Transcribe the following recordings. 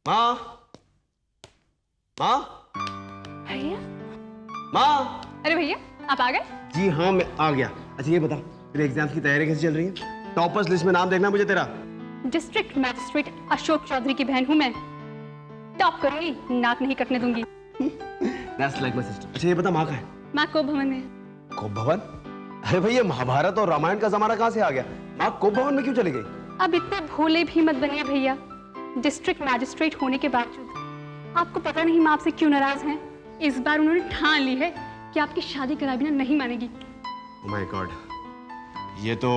माँ, माँ, भैया। माँ। अरे भैया, आप आ गए? जी हाँ, मैं आ गया। अच्छा ये बता, तेरे एग्जाम्स की तैयारी कैसी चल रही है? टॉपर्स लिस्ट में नाम देखना मुझे तेरा। डिस्ट्रिक्ट मैजिस्ट्रेट अशोक चौधरी की बहन हूँ मैं। टॉप करूंगी, नाक नहीं कटने दूंगी। That's like my sister। अच्छा ये बता, माँ कहाँ है? माँ को भवन में। कोप भवन? अरे भाई, ये महाभारत और रामायण का जमाना कहाँ से आ गया? माँ कोप भवन में क्यों चली गई? अब इतने भोले भी मत बनिए भैया। डिस्ट्रिक्ट मैजिस्ट्रेट होने के बावजूद आपको पता नहीं माँ आपसे क्यों नाराज हैं। इस बार उन्होंने ठान ली है कि आपकी शादी कराए बिना नहीं मानेगी। Oh my God, ये तो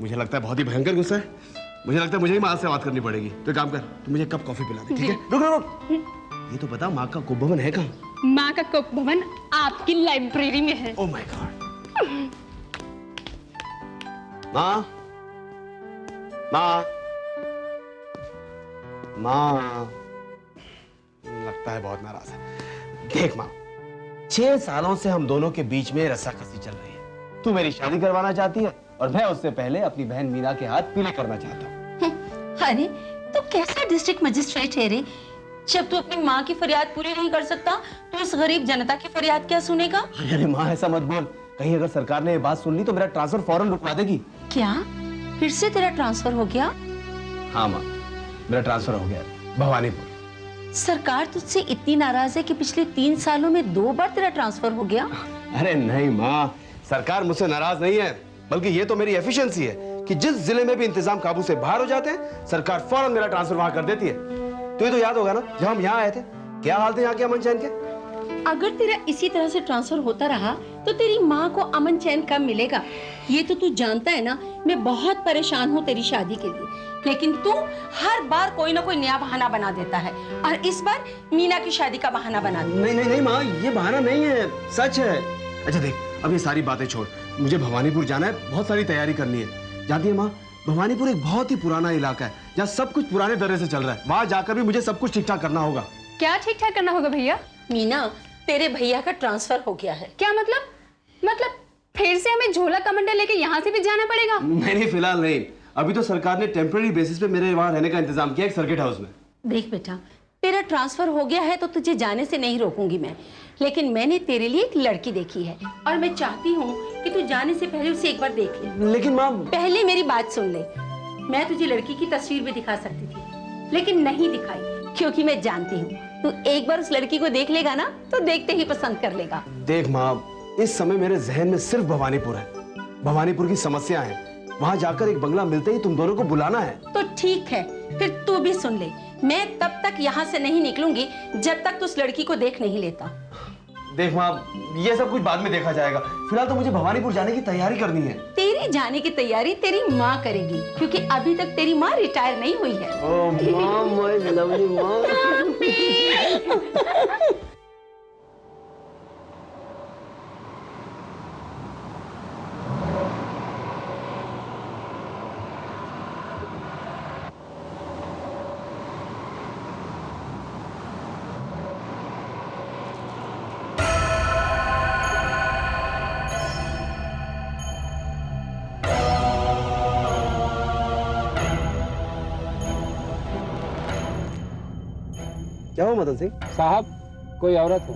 मुझे लगता है बहुत ही भयंकर गुस्सा है। मुझे लगता है मुझे ही माँ से बात करनी पड़ेगी। तो एक काम कर, तू मुझे कप कॉफी पिला दे, ठीक है? रुक रुक रुक। ये तो बता, माँ का कोप भवन है कहाँ? माँ का कोप भवन आपकी लाइब्रेरी में है। Oh my God। माँ, माँ, माँ, लगता है बहुत नाराज है। देख माँ, 6 सालों से हम दोनों के बीच में रस्साकसी चल रही है। तू मेरी शादी करवाना चाहती है और मैं उससे पहले अपनी बहन मीना के हाथ पीले करना चाहता हूँ। अरे तो कैसा डिस्ट्रिक्ट मजिस्ट्रेट है रे? जब तू अपनी माँ की फरियाद पूरी नहीं कर सकता तो इस गरीब जनता की फरियाद क्या सुनेगा? अरे माँ, ऐसा मत बोल। कहीं अगर सरकार ने ये बात सुन ली तो मेरा ट्रांसफर फौरन रुकवा देगी। क्या फिर से तेरा ट्रांसफर हो गया? हाँ माँ, मेरा ट्रांसफर हो गया भवानीपुर। सरकार तुझसे इतनी नाराज है कि पिछले 3 सालों में 2 बार तेरा ट्रांसफर हो गया। अरे नहीं माँ, सरकार मुझसे नाराज नहीं है, बल्कि ये तो मेरी एफिशिएंसी है कि जिस जिले में भी इंतजाम काबू से बाहर हो जाते हैं, सरकार फौरन मेरा ट्रांसफर वहां कर देती है। तो ये तो याद होगा ना, जब हम यहाँ आए थे, क्या हाल थे यहाँ के अमन चैन के? अगर तेरा इसी तरह से ट्रांसफर होता रहा तो तेरी माँ को अमन चैन कब मिलेगा? ये तो तू जानता है ना, मैं बहुत परेशान हूँ तेरी शादी के लिए, लेकिन तू हर बार कोई ना कोई नया बहाना बना देता है और इस बार मीना की शादी का बहाना बना दिया। नहीं नहीं नहीं माँ, ये बहाना नहीं है, सच है। अच्छा देख, अब ये सारी बातें छोड़, मुझे भवानीपुर जाना है, बहुत सारी तैयारी करनी है। जानती है माँ, भवानीपुर एक बहुत ही पुराना इलाका है जहाँ सब कुछ पुराने तरह से चल रहा है। वहाँ जाकर भी मुझे सब कुछ ठीक ठाक करना होगा। क्या ठीक ठाक करना होगा भैया? मीना, तेरे भैया का ट्रांसफर हो गया है। क्या मतलब? मतलब फिर से हमें झोला कमंडल लेके यहाँ से भी जाना पड़ेगा? नहीं, फिलहाल नहीं। अभी तो सरकार ने टेम्पररी बेसिस पे मेरे वहाँ रहने का इंतजाम किया, एक सर्किट हाउस में। देख बेटा, तेरा ट्रांसफर हो गया है तो तुझे जाने से नहीं रोकूंगी मैं, लेकिन मैंने तेरे लिए एक लड़की देखी है और मैं चाहती हूँ कि तू जाने से पहले उसे एक बार देख ले। लेकिन माँ, पहले मेरी बात सुन ले। मैं तुझे लड़की की तस्वीर भी दिखा सकती थी, लेकिन नहीं दिखाई, क्योंकि मैं जानती हूँ तू एक बार उस लड़की को देख लेगा ना तो देखते ही पसंद कर लेगा। देख माँ, इस समय मेरे जहन में सिर्फ भवानीपुर है। भवानीपुर की समस्या है, वहाँ जाकर एक बंगला मिलते ही तुम दोनों को बुलाना है। तो ठीक है, फिर तू भी सुन ले, मैं तब तक यहाँ से नहीं निकलूंगी जब तक तू उस लड़की को देख नहीं लेता। देख माँ, ये सब कुछ बाद में देखा जाएगा, फिलहाल तो मुझे भवानीपुर जाने की तैयारी करनी है। तेरी जाने की तैयारी तेरी माँ करेगी, क्योंकि अभी तक तेरी माँ रिटायर नहीं हुई है। ओह माँ, माय लवली माँ। क्या हुआ मदन सिंह? साहब, कोई औरत हो।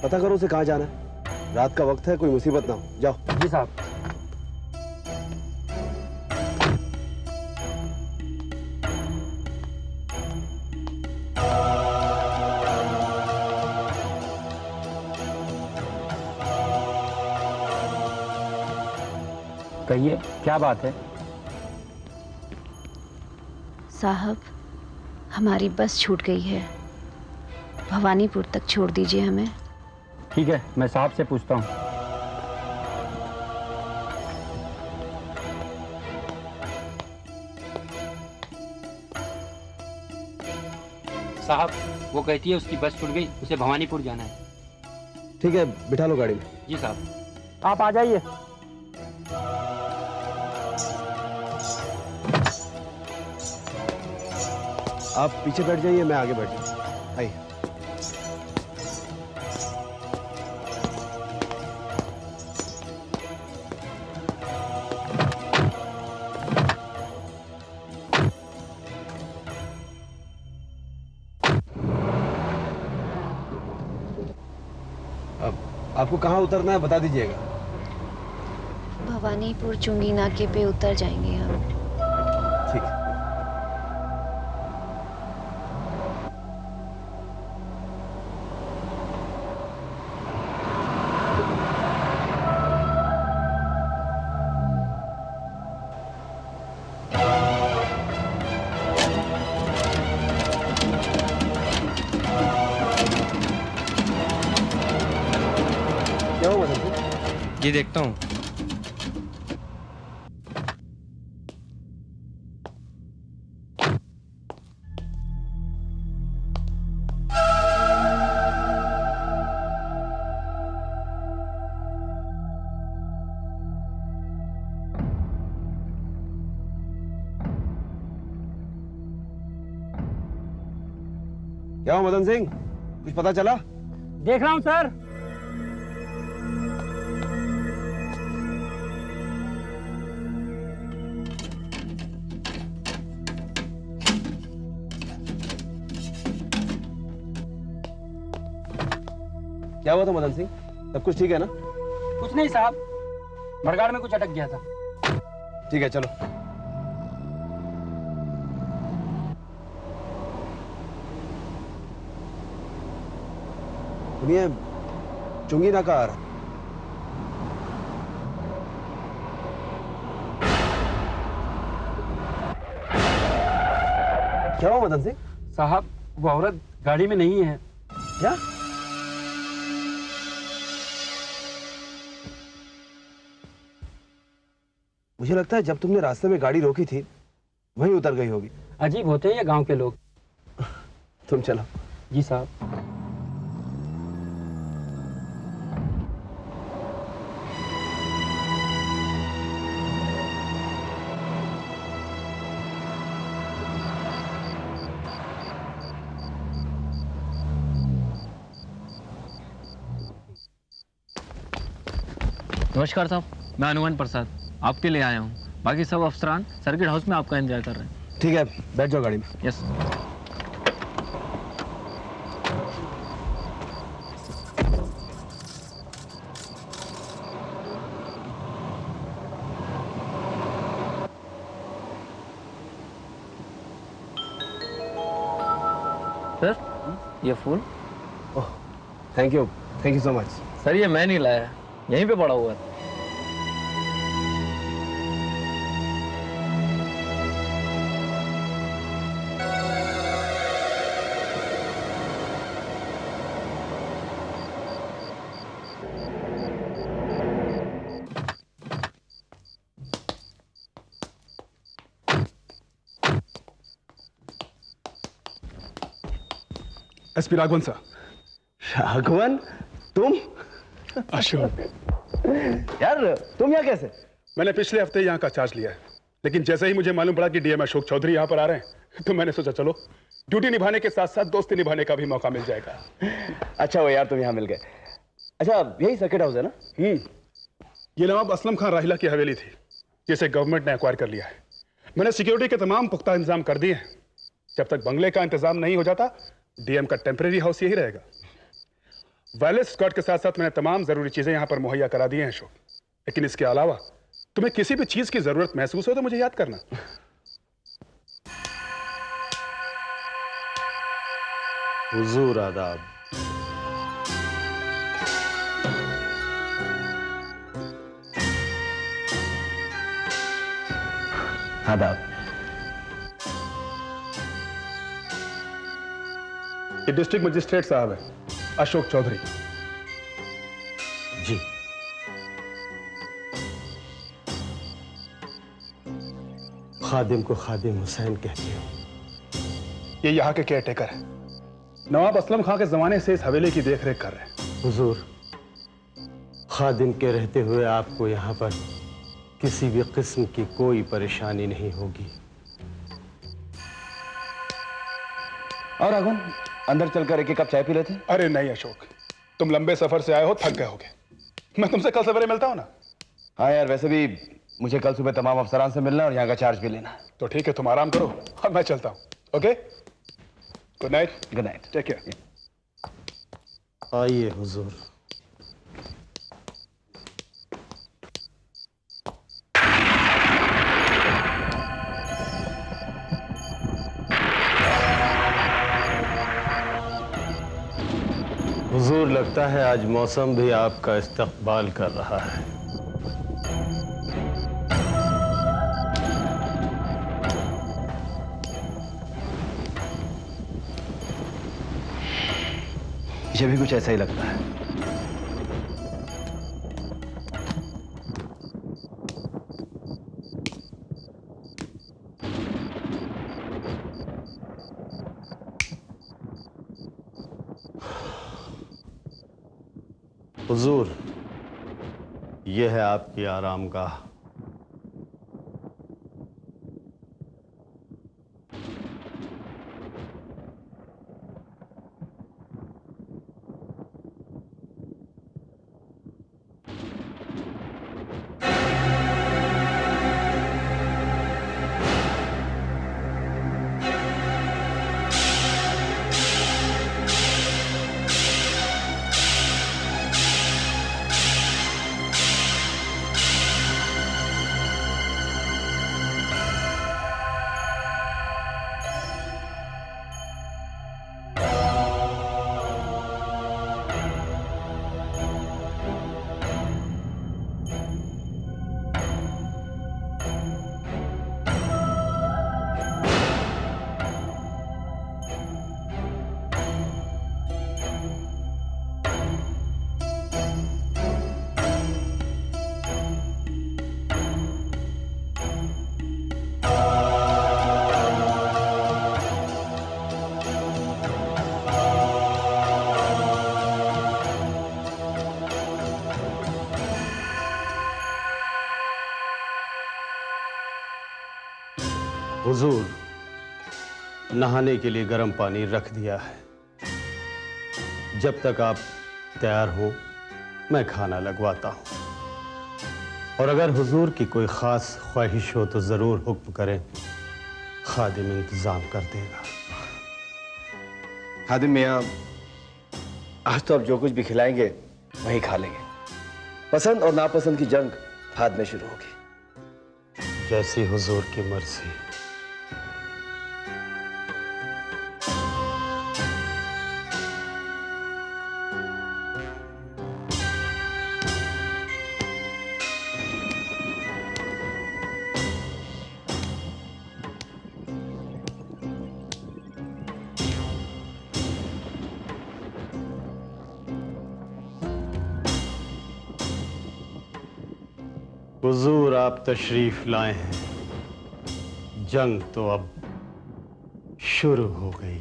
पता करो उसे कहाँ जाना है। रात का वक्त है, कोई मुसीबत ना हो। जाओ। जी साहब। कहिए, क्या बात है? साहब, हमारी बस छूट गई है, भवानीपुर तक छोड़ दीजिए हमें। ठीक है, मैं साहब से पूछता हूँ। साहब, वो कहती है उसकी बस छूट गई, उसे भवानीपुर जाना है। ठीक है, बिठा लो गाड़ी में। जी साहब। आप आ जाइए। आप पीछे बैठ जाइए, मैं आगे बैठ जाऊँ। आइए। आपको कहाँ उतरना है बता दीजिएगा। भवानीपुर चुंगी नाके पे उतर जाएंगे हम। ठीक है। क्या हुआ मदन सिंह? ये देखता हूँ। क्या हुआ मदन सिंह, कुछ पता चला? देख रहा हूँ सर। क्या हुआ था मदन सिंह, सब कुछ ठीक है ना? कुछ नहीं साहब, भड़गाड़ में कुछ अटक गया था। ठीक है चलो। सुनिए, चुंगी नाका आ रहा। क्या हुआ मदन सिंह? साहब वो औरत गाड़ी में नहीं है। क्या? मुझे लगता है जब तुमने रास्ते में गाड़ी रोकी थी वहीं उतर गई होगी। अजीब होते हैं ये गांव के लोग। तुम चलो। जी साहब। नमस्कार साहब, मैं अनुमान प्रसाद आपके लिए आया हूँ। बाकी सब अफसरान सर्किट हाउस में आपका इंतजार कर रहे हैं। ठीक है, बैठ जाओ गाड़ी में। यस। सर ये फूल। Oh, thank you so much. Sir ये मैं नहीं लाया, यहीं पे पड़ा हुआ था। SP Raghavan sir. राघवन, तुम? अशोक, यार तुम यहाँ कैसे? मैंने पिछले हफ्ते यहाँ का चार्ज लिया है, लेकिन जैसे ही मुझे मालूम पड़ा कि डीएम अशोक चौधरी यहाँ पर आ रहे हैं तो मैंने सोचा चलो ड्यूटी निभाने के साथ साथ दोस्ती निभाने का भी मौका मिल जाएगा। अच्छा वो यार तुम यहाँ मिल गए। अच्छा यही सर्किट हाउस है ना? ये नवाब असलम खान राहिला की हवेली थी जिसे गवर्नमेंट ने एक्वायर कर लिया है। मैंने सिक्योरिटी के तमाम पुख्ता इंतजाम कर दिए हैं। जब तक बंगले का इंतजाम नहीं हो जाता डीएम का टेम्परेरी हाउस यही रहेगा। वायरलेस स्क्वाड के साथ साथ मैंने तमाम जरूरी चीजें यहां पर मुहैया करा दी हैं अशोक, लेकिन इसके अलावा तुम्हें किसी भी चीज की जरूरत महसूस हो तो मुझे याद करना। हुजूर आदाब। आदाब। ये डिस्ट्रिक्ट मजिस्ट्रेट साहब है अशोक चौधरी। जी। खादिम को खादिम हुसैन कहते हो। ये यहाँ के केयरटेकर है। नवाब असलम खान के जमाने से इस हवेली की देखरेख कर रहे हैं। हुजूर, खादिम के रहते हुए आपको यहाँ पर किसी भी किस्म की कोई परेशानी नहीं होगी। और राघवन, अंदर चलकर एक कप चाय पी लेते हैं? अरे नहीं अशोक, तुम लंबे सफर से आए हो, थक गए होगे। मैं तुमसे कल सवेरे मिलता हूं ना। हाँ यार, वैसे भी मुझे कल सुबह तमाम अफसरान से मिलना है और यहाँ का चार्ज भी लेना है। तो ठीक है, तुम आराम करो और मैं चलता हूं। Okay, good night. Good night. Take care. आइए हुजूर। हुजूर, लगता है आज मौसम भी आपका इस्तकबाल कर रहा है। मुझे भी कुछ ऐसा ही लगता है। हुजूर, यह है आपकी आरामगाह। हुजूर, नहाने के लिए गर्म पानी रख दिया है। जब तक आप तैयार हो मैं खाना लगवाता हूं, और अगर हुजूर की कोई खास ख्वाहिश हो तो जरूर हुक्म करें, खादिम इंतजाम कर देगा। खादिम मियाँ, आज तो आप जो कुछ भी खिलाएंगे वही खा लेंगे। पसंद और नापसंद की जंग बाद में शुरू होगी। जैसी हुजूर की मर्जी। हुजूर, आप तशरीफ लाए हैं, जंग तो अब शुरू हो गई।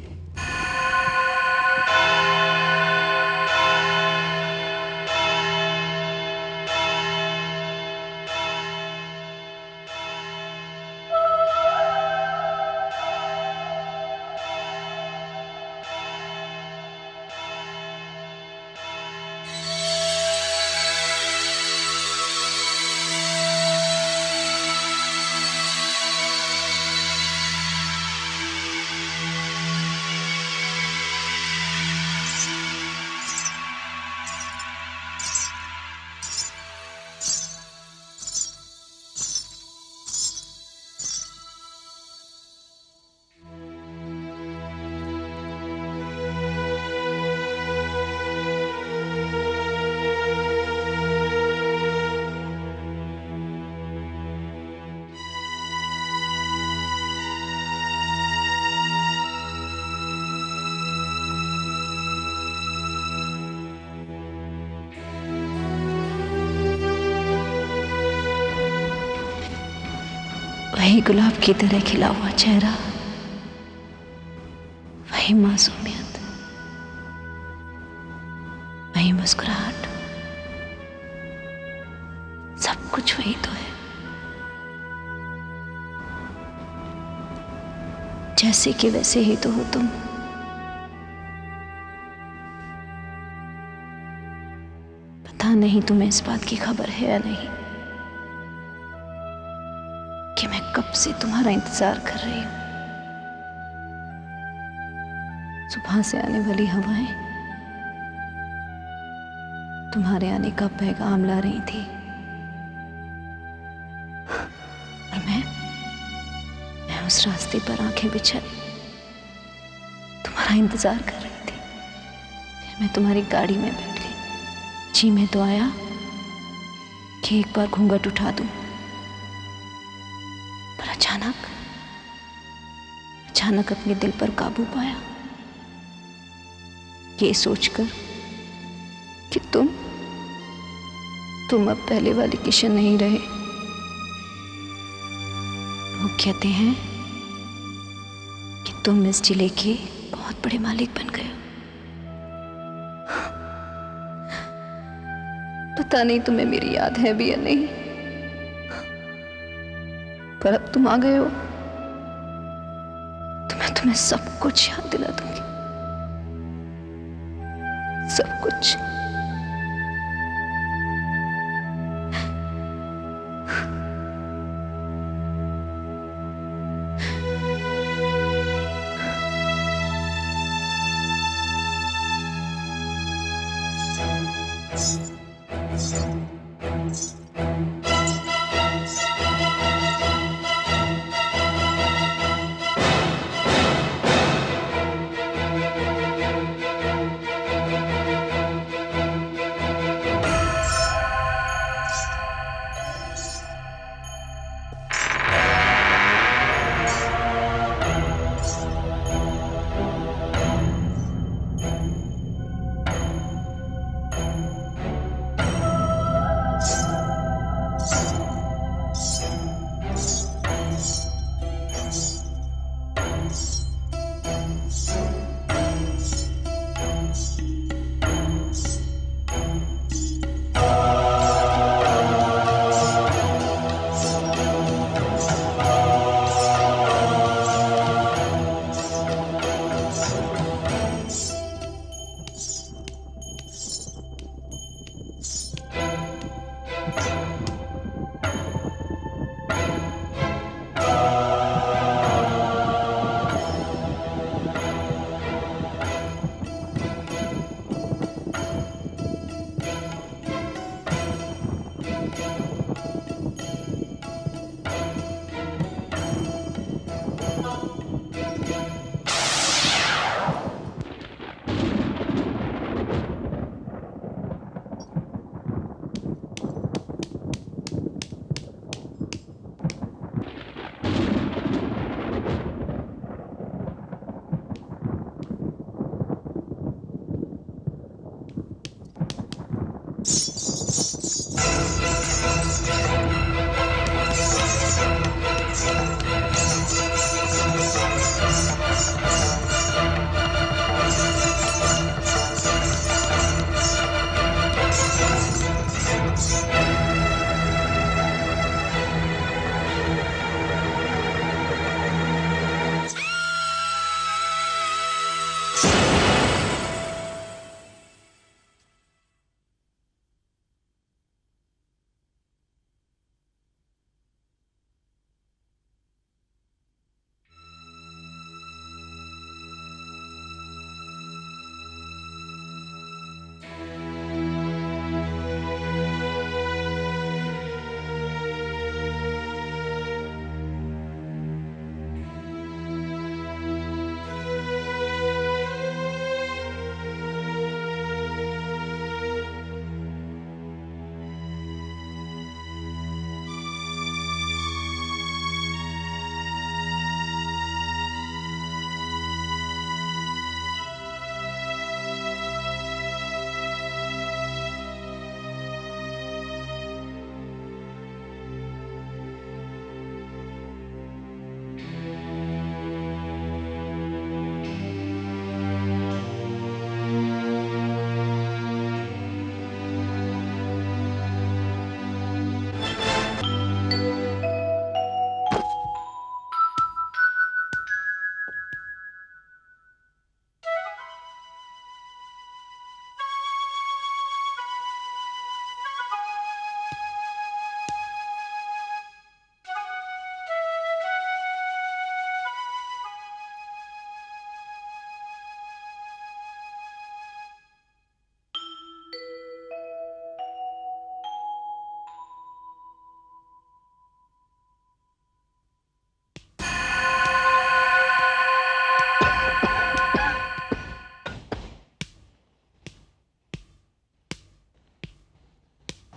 वही गुलाब की तरह खिला हुआ चेहरा, वही मासूमियत, वही मुस्कुराहट, सब कुछ वही तो है। जैसे कि वैसे ही तो हो तुम। पता नहीं तुम्हें इस बात की खबर है या नहीं कि मैं कब से तुम्हारा इंतजार कर रही हूं। सुबह से आने वाली हवाएं तुम्हारे आने का पैगाम ला रही थी, और मैं उस रास्ते पर आंखें बिछाए तुम्हारा इंतजार कर रही थी। फिर मैं तुम्हारी गाड़ी में बैठ गई। जी में तो आया कि एक बार घूंघट उठा दूं, पर अचानक अपने दिल पर काबू पाया, ये सोचकर कि तुम अब पहले वाली किशन नहीं रहे। लोग कहते हैं कि तुम इस जिले के बहुत बड़े मालिक बन गए। पता नहीं तुम्हें मेरी याद है भी या नहीं, पर अब तुम आ गए हो तो मैं तुम्हें सब कुछ याद दिला दूंगी, सब कुछ।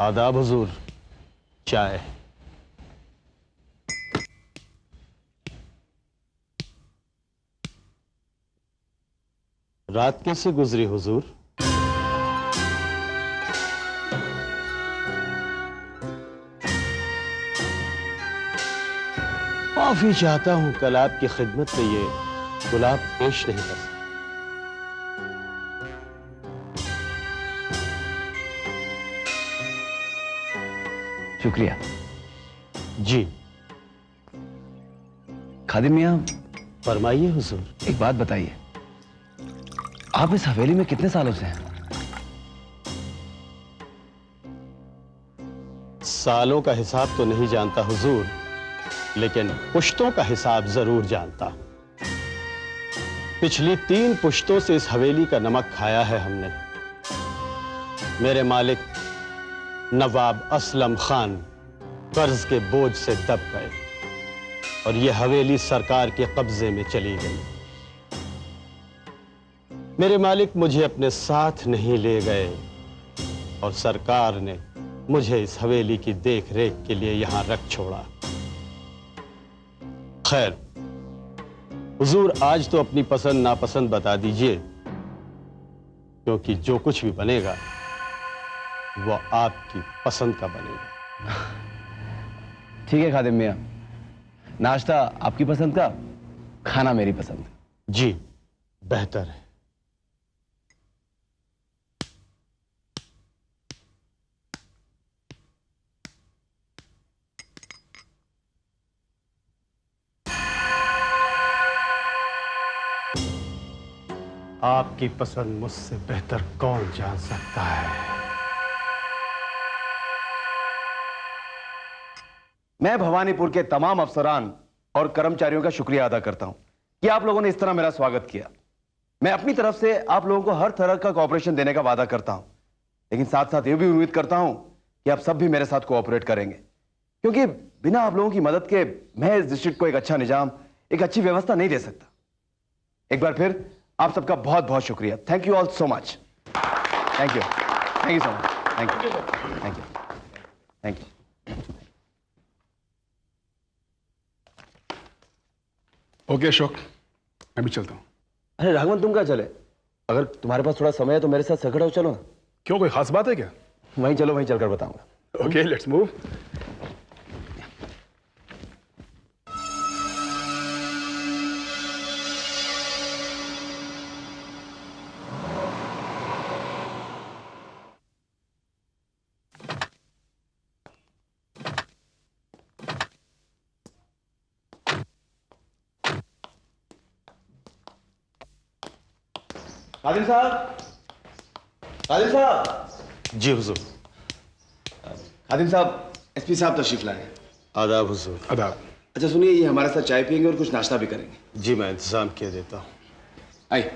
आदाब हुजूर, चाय। रात कैसे गुजरी हुजूर? माफी चाहता हूं, कल आपकी खिदमत में ये गुलाब पेश नहीं कर सकता। शुक्रिया। जी खादिम मियां, फरमाइए हुजूर। एक बात बताइए, आप इस हवेली में कितने सालों से हैं? सालों का हिसाब तो नहीं जानता हुजूर, लेकिन पुश्तों का हिसाब जरूर जानता हूं। पिछली 3 पुश्तों से इस हवेली का नमक खाया है हमने। मेरे मालिक नवाब असलम खान कर्ज के बोझ से दब गए और यह हवेली सरकार के कब्जे में चली गई। मेरे मालिक मुझे अपने साथ नहीं ले गए और सरकार ने मुझे इस हवेली की देख रेख के लिए यहां रख छोड़ा। खैर हुजूर, आज तो अपनी पसंद नापसंद बता दीजिए, क्योंकि जो कुछ भी बनेगा वो आपकी पसंद का बनेगा। ठीक है खादिम मियां, नाश्ता आपकी पसंद का, खाना मेरी पसंद। जी बेहतर है। आपकी पसंद मुझसे बेहतर कौन जान सकता है? मैं भवानीपुर के तमाम अफसरान और कर्मचारियों का शुक्रिया अदा करता हूं कि आप लोगों ने इस तरह मेरा स्वागत किया। मैं अपनी तरफ से आप लोगों को हर तरह का कोऑपरेशन देने का वादा करता हूं, लेकिन साथ साथ यह भी उम्मीद करता हूं कि आप सब भी मेरे साथ कोऑपरेट करेंगे, क्योंकि बिना आप लोगों की मदद के मैं इस डिस्ट्रिक्ट को एक अच्छा निजाम, एक अच्छी व्यवस्था नहीं दे सकता। एक बार फिर आप सबका बहुत बहुत शुक्रिया। Thank you all so much. Thank you so much. Thank you thank you thank you. Okay Ashok, मैं भी चलता हूँ। अरे राघवन, तुम कहाँ चले? अगर तुम्हारे पास थोड़ा समय है तो मेरे साथ सकड़ा हो चलो ना। क्यों, कोई खास बात है क्या? वहीं चलो, वहीं चलकर बताऊंगा। Okay, let's move. खादिम साहब, खादिम साहब। जी हुजूर। खादिम साहब, एसपी साहब तशरीफ लाए। आदाब हुजूर। आदाब। अच्छा सुनिए, ये हमारे साथ चाय पियेंगे और कुछ नाश्ता भी करेंगे। जी मैं इंतजाम किए देता हूं। आइए।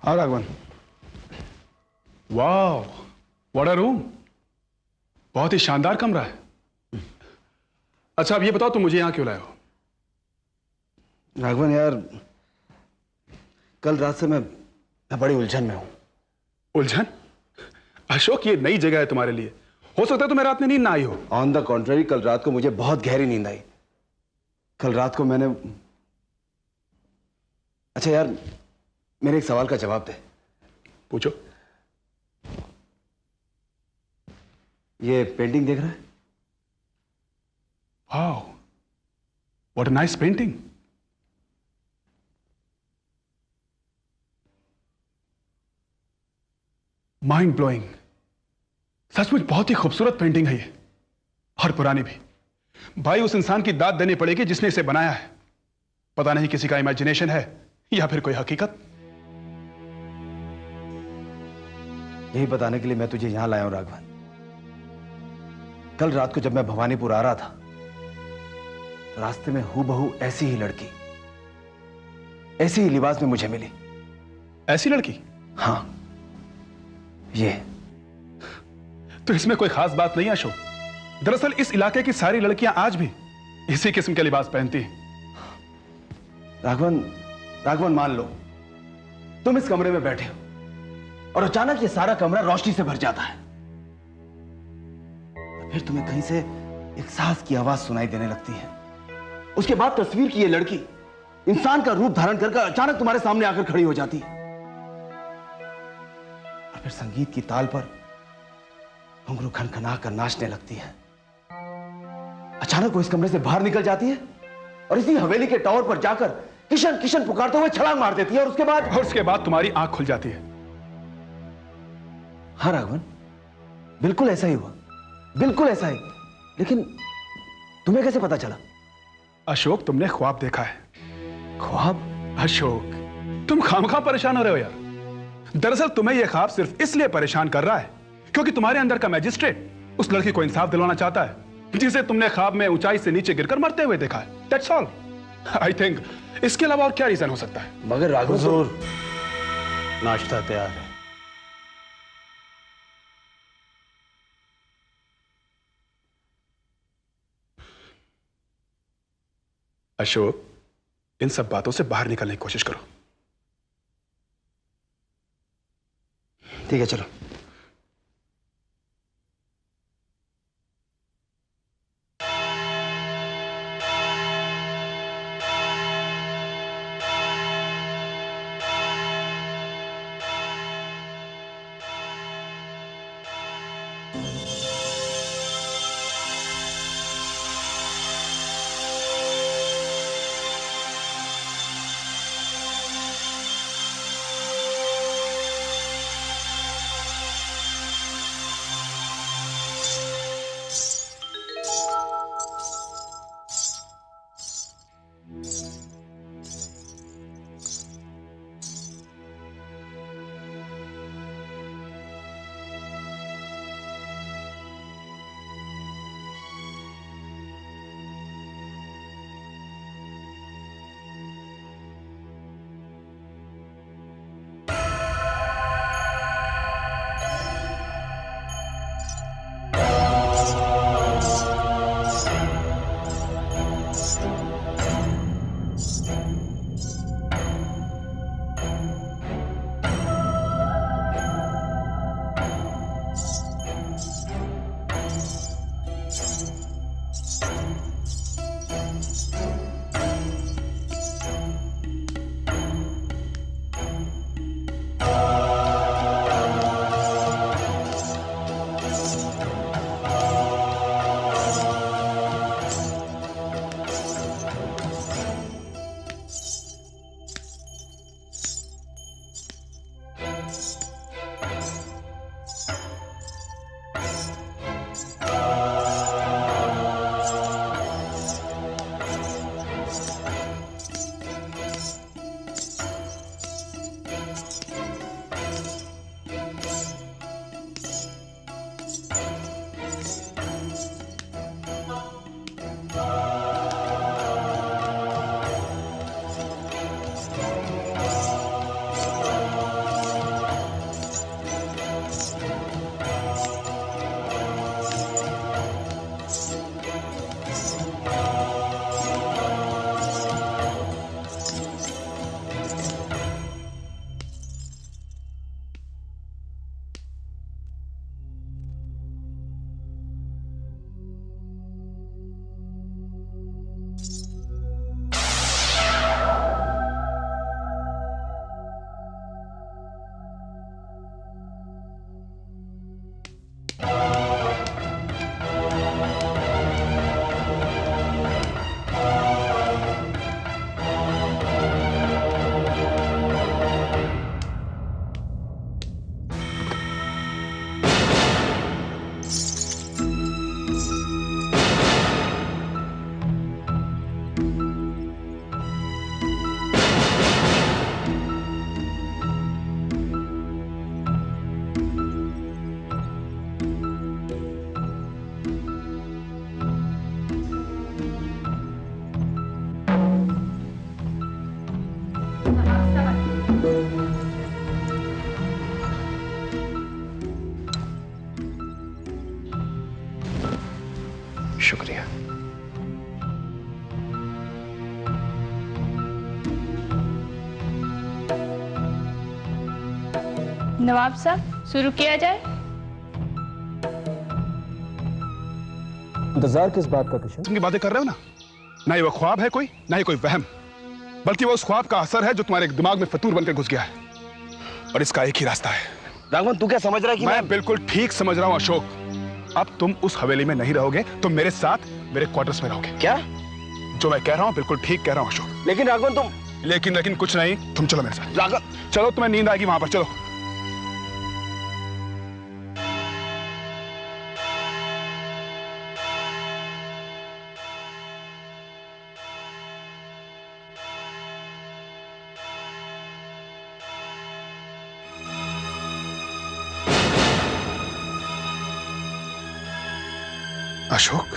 हाँ राघवन। वाह, व्हाट अ रूम। बहुत ही शानदार कमरा है। अच्छा अब ये बताओ, तुम मुझे यहां क्यों लाए हो? राघवन यार, कल रात से मैं बड़ी उलझन में हूं। उलझन? अशोक, ये नई जगह है तुम्हारे लिए, हो सकता है तुम्हें रात में नींद ना आई हो। ऑन द कॉन्ट्ररी, कल रात को मुझे बहुत गहरी नींद आई। कल रात को मैंने... अच्छा यार, मेरे एक सवाल का जवाब दे। पूछो। ये पेंटिंग देख रहा है? Wow, what a nice painting. Mind blowing. सचमुच बहुत ही खूबसूरत पेंटिंग है ये, और पुरानी भी। भाई, उस इंसान की दाद देनी पड़ेगी जिसने इसे बनाया है। पता नहीं किसी का इमेजिनेशन है या फिर कोई हकीकत। यही बताने के लिए मैं तुझे यहां लाया हूं राघवन। कल रात को जब मैं भवानीपुर आ रहा था, तो रास्ते में हूबहू ऐसी ही लड़की, ऐसी ही लिबास में मुझे मिली। ऐसी लड़की? हाँ, ये। तो इसमें कोई खास बात नहीं है अशोक। दरअसल इस इलाके की सारी लड़कियां आज भी इसी किस्म के लिबास पहनती हैं। राघवन, राघवन मान लो तुम इस कमरे में बैठे हो और अचानक ये सारा कमरा रोशनी से भर जाता है। फिर तुम्हें कहीं से एक सांस की आवाज सुनाई देने लगती है। उसके बाद तस्वीर की ये लड़की इंसान का रूप धारण कर अचानक तुम्हारे सामने आकर खड़ी हो जाती है और फिर संगीत की ताल पर घुंघरू खनखना कर नाचने लगती है। अचानक वो इस कमरे से बाहर निकल जाती है और इसी हवेली के टावर पर जाकर किशन किशन पुकारते हुए छलांग मार देती है और उसके बाद तुम्हारी आंख खुल जाती है। हाँ राघवन, बिल्कुल ऐसा ही हुआ, बिल्कुल ऐसा ही। लेकिन तुम्हें कैसे पता चला? अशोक, तुमने ख्वाब देखा है। ख्वाब? अशोक, तुम खामखा परेशान हो रहे हो यार। दरअसल तुम्हें यह ख्वाब सिर्फ इसलिए परेशान कर रहा है क्योंकि तुम्हारे अंदर का मैजिस्ट्रेट उस लड़की को इंसाफ दिलवाना चाहता है जिसे तुमने ख्वाब में ऊंचाई से नीचे गिरकर मरते हुए देखा है। That's all. आई थिंक इसके अलावा और क्या रीजन हो सकता है? मगर राघवन, हुजूर, नाश्ता तैयार है। अशोक, इन सब बातों से बाहर निकलने की कोशिश करो। ठीक है, चलो। नवाब साहब शुरू किया जाए। इंतजार किस बात का किशन? तुम की बातें कर रहे हो ना ये वो ख्वाब है कोई, ना ही कोई वहम, बल्कि वो उस ख्वाब का असर है जो तुम्हारे दिमाग में फतूर बनकर घुस गया है। और इसका एक ही रास्ता है। राघवन, तू क्या समझ रहा है कि मैं बिल्कुल ठीक समझ रहा हूं अशोक। अब तुम उस हवेली में नहीं रहोगे, तुम मेरे साथ मेरे क्वार्टर्स में रहोगे। क्या? जो मैं कह रहा हूं बिल्कुल ठीक कह रहा हूं अशोक। लेकिन राघवन तुम... लेकिन कुछ नहीं, तुम चलो मेरे साथ। राघवन चलो, तुम्हें नींद आएगी वहां पर, चलो। अशोक,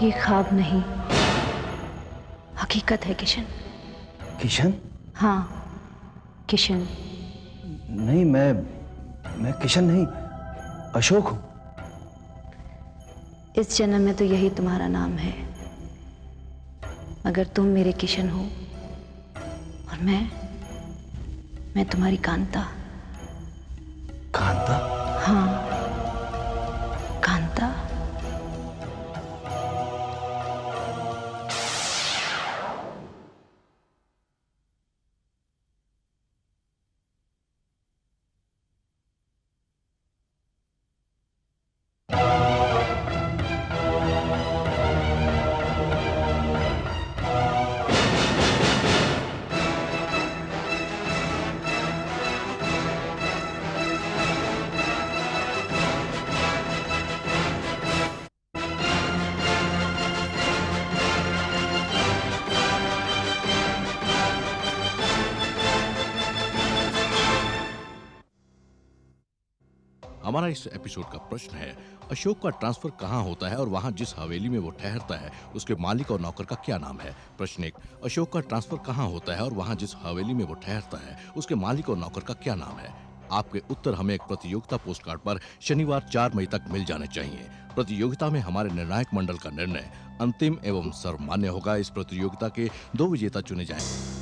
ये ख्वाब नहीं, हकीकत है किशन। किशन? हाँ, किशन। नहीं, मैं किशन नहीं, अशोक हूं। इस जन्म में तो यही तुम्हारा नाम है, मगर तुम मेरे किशन हो और मैं तुम्हारी कांता। कांता? हाँ, कांता। हमारा इस एपिसोड का प्रश्न है, अशोक का ट्रांसफर कहां होता है और वहां जिस हवेली में वो ठहरता है उसके मालिक और नौकर का क्या नाम है? प्रश्न 1, अशोक का ट्रांसफर कहां होता है और वहां जिस हवेली में वो ठहरता है उसके मालिक और नौकर का क्या नाम है? आपके उत्तर हमें एक प्रतियोगिता पोस्ट कार्ड पर शनिवार 4 मई तक मिल जाने चाहिए। प्रतियोगिता में हमारे निर्णायक मंडल का निर्णय अंतिम एवं सर्वमान्य होगा। इस प्रतियोगिता के 2 विजेता चुने जाएंगे।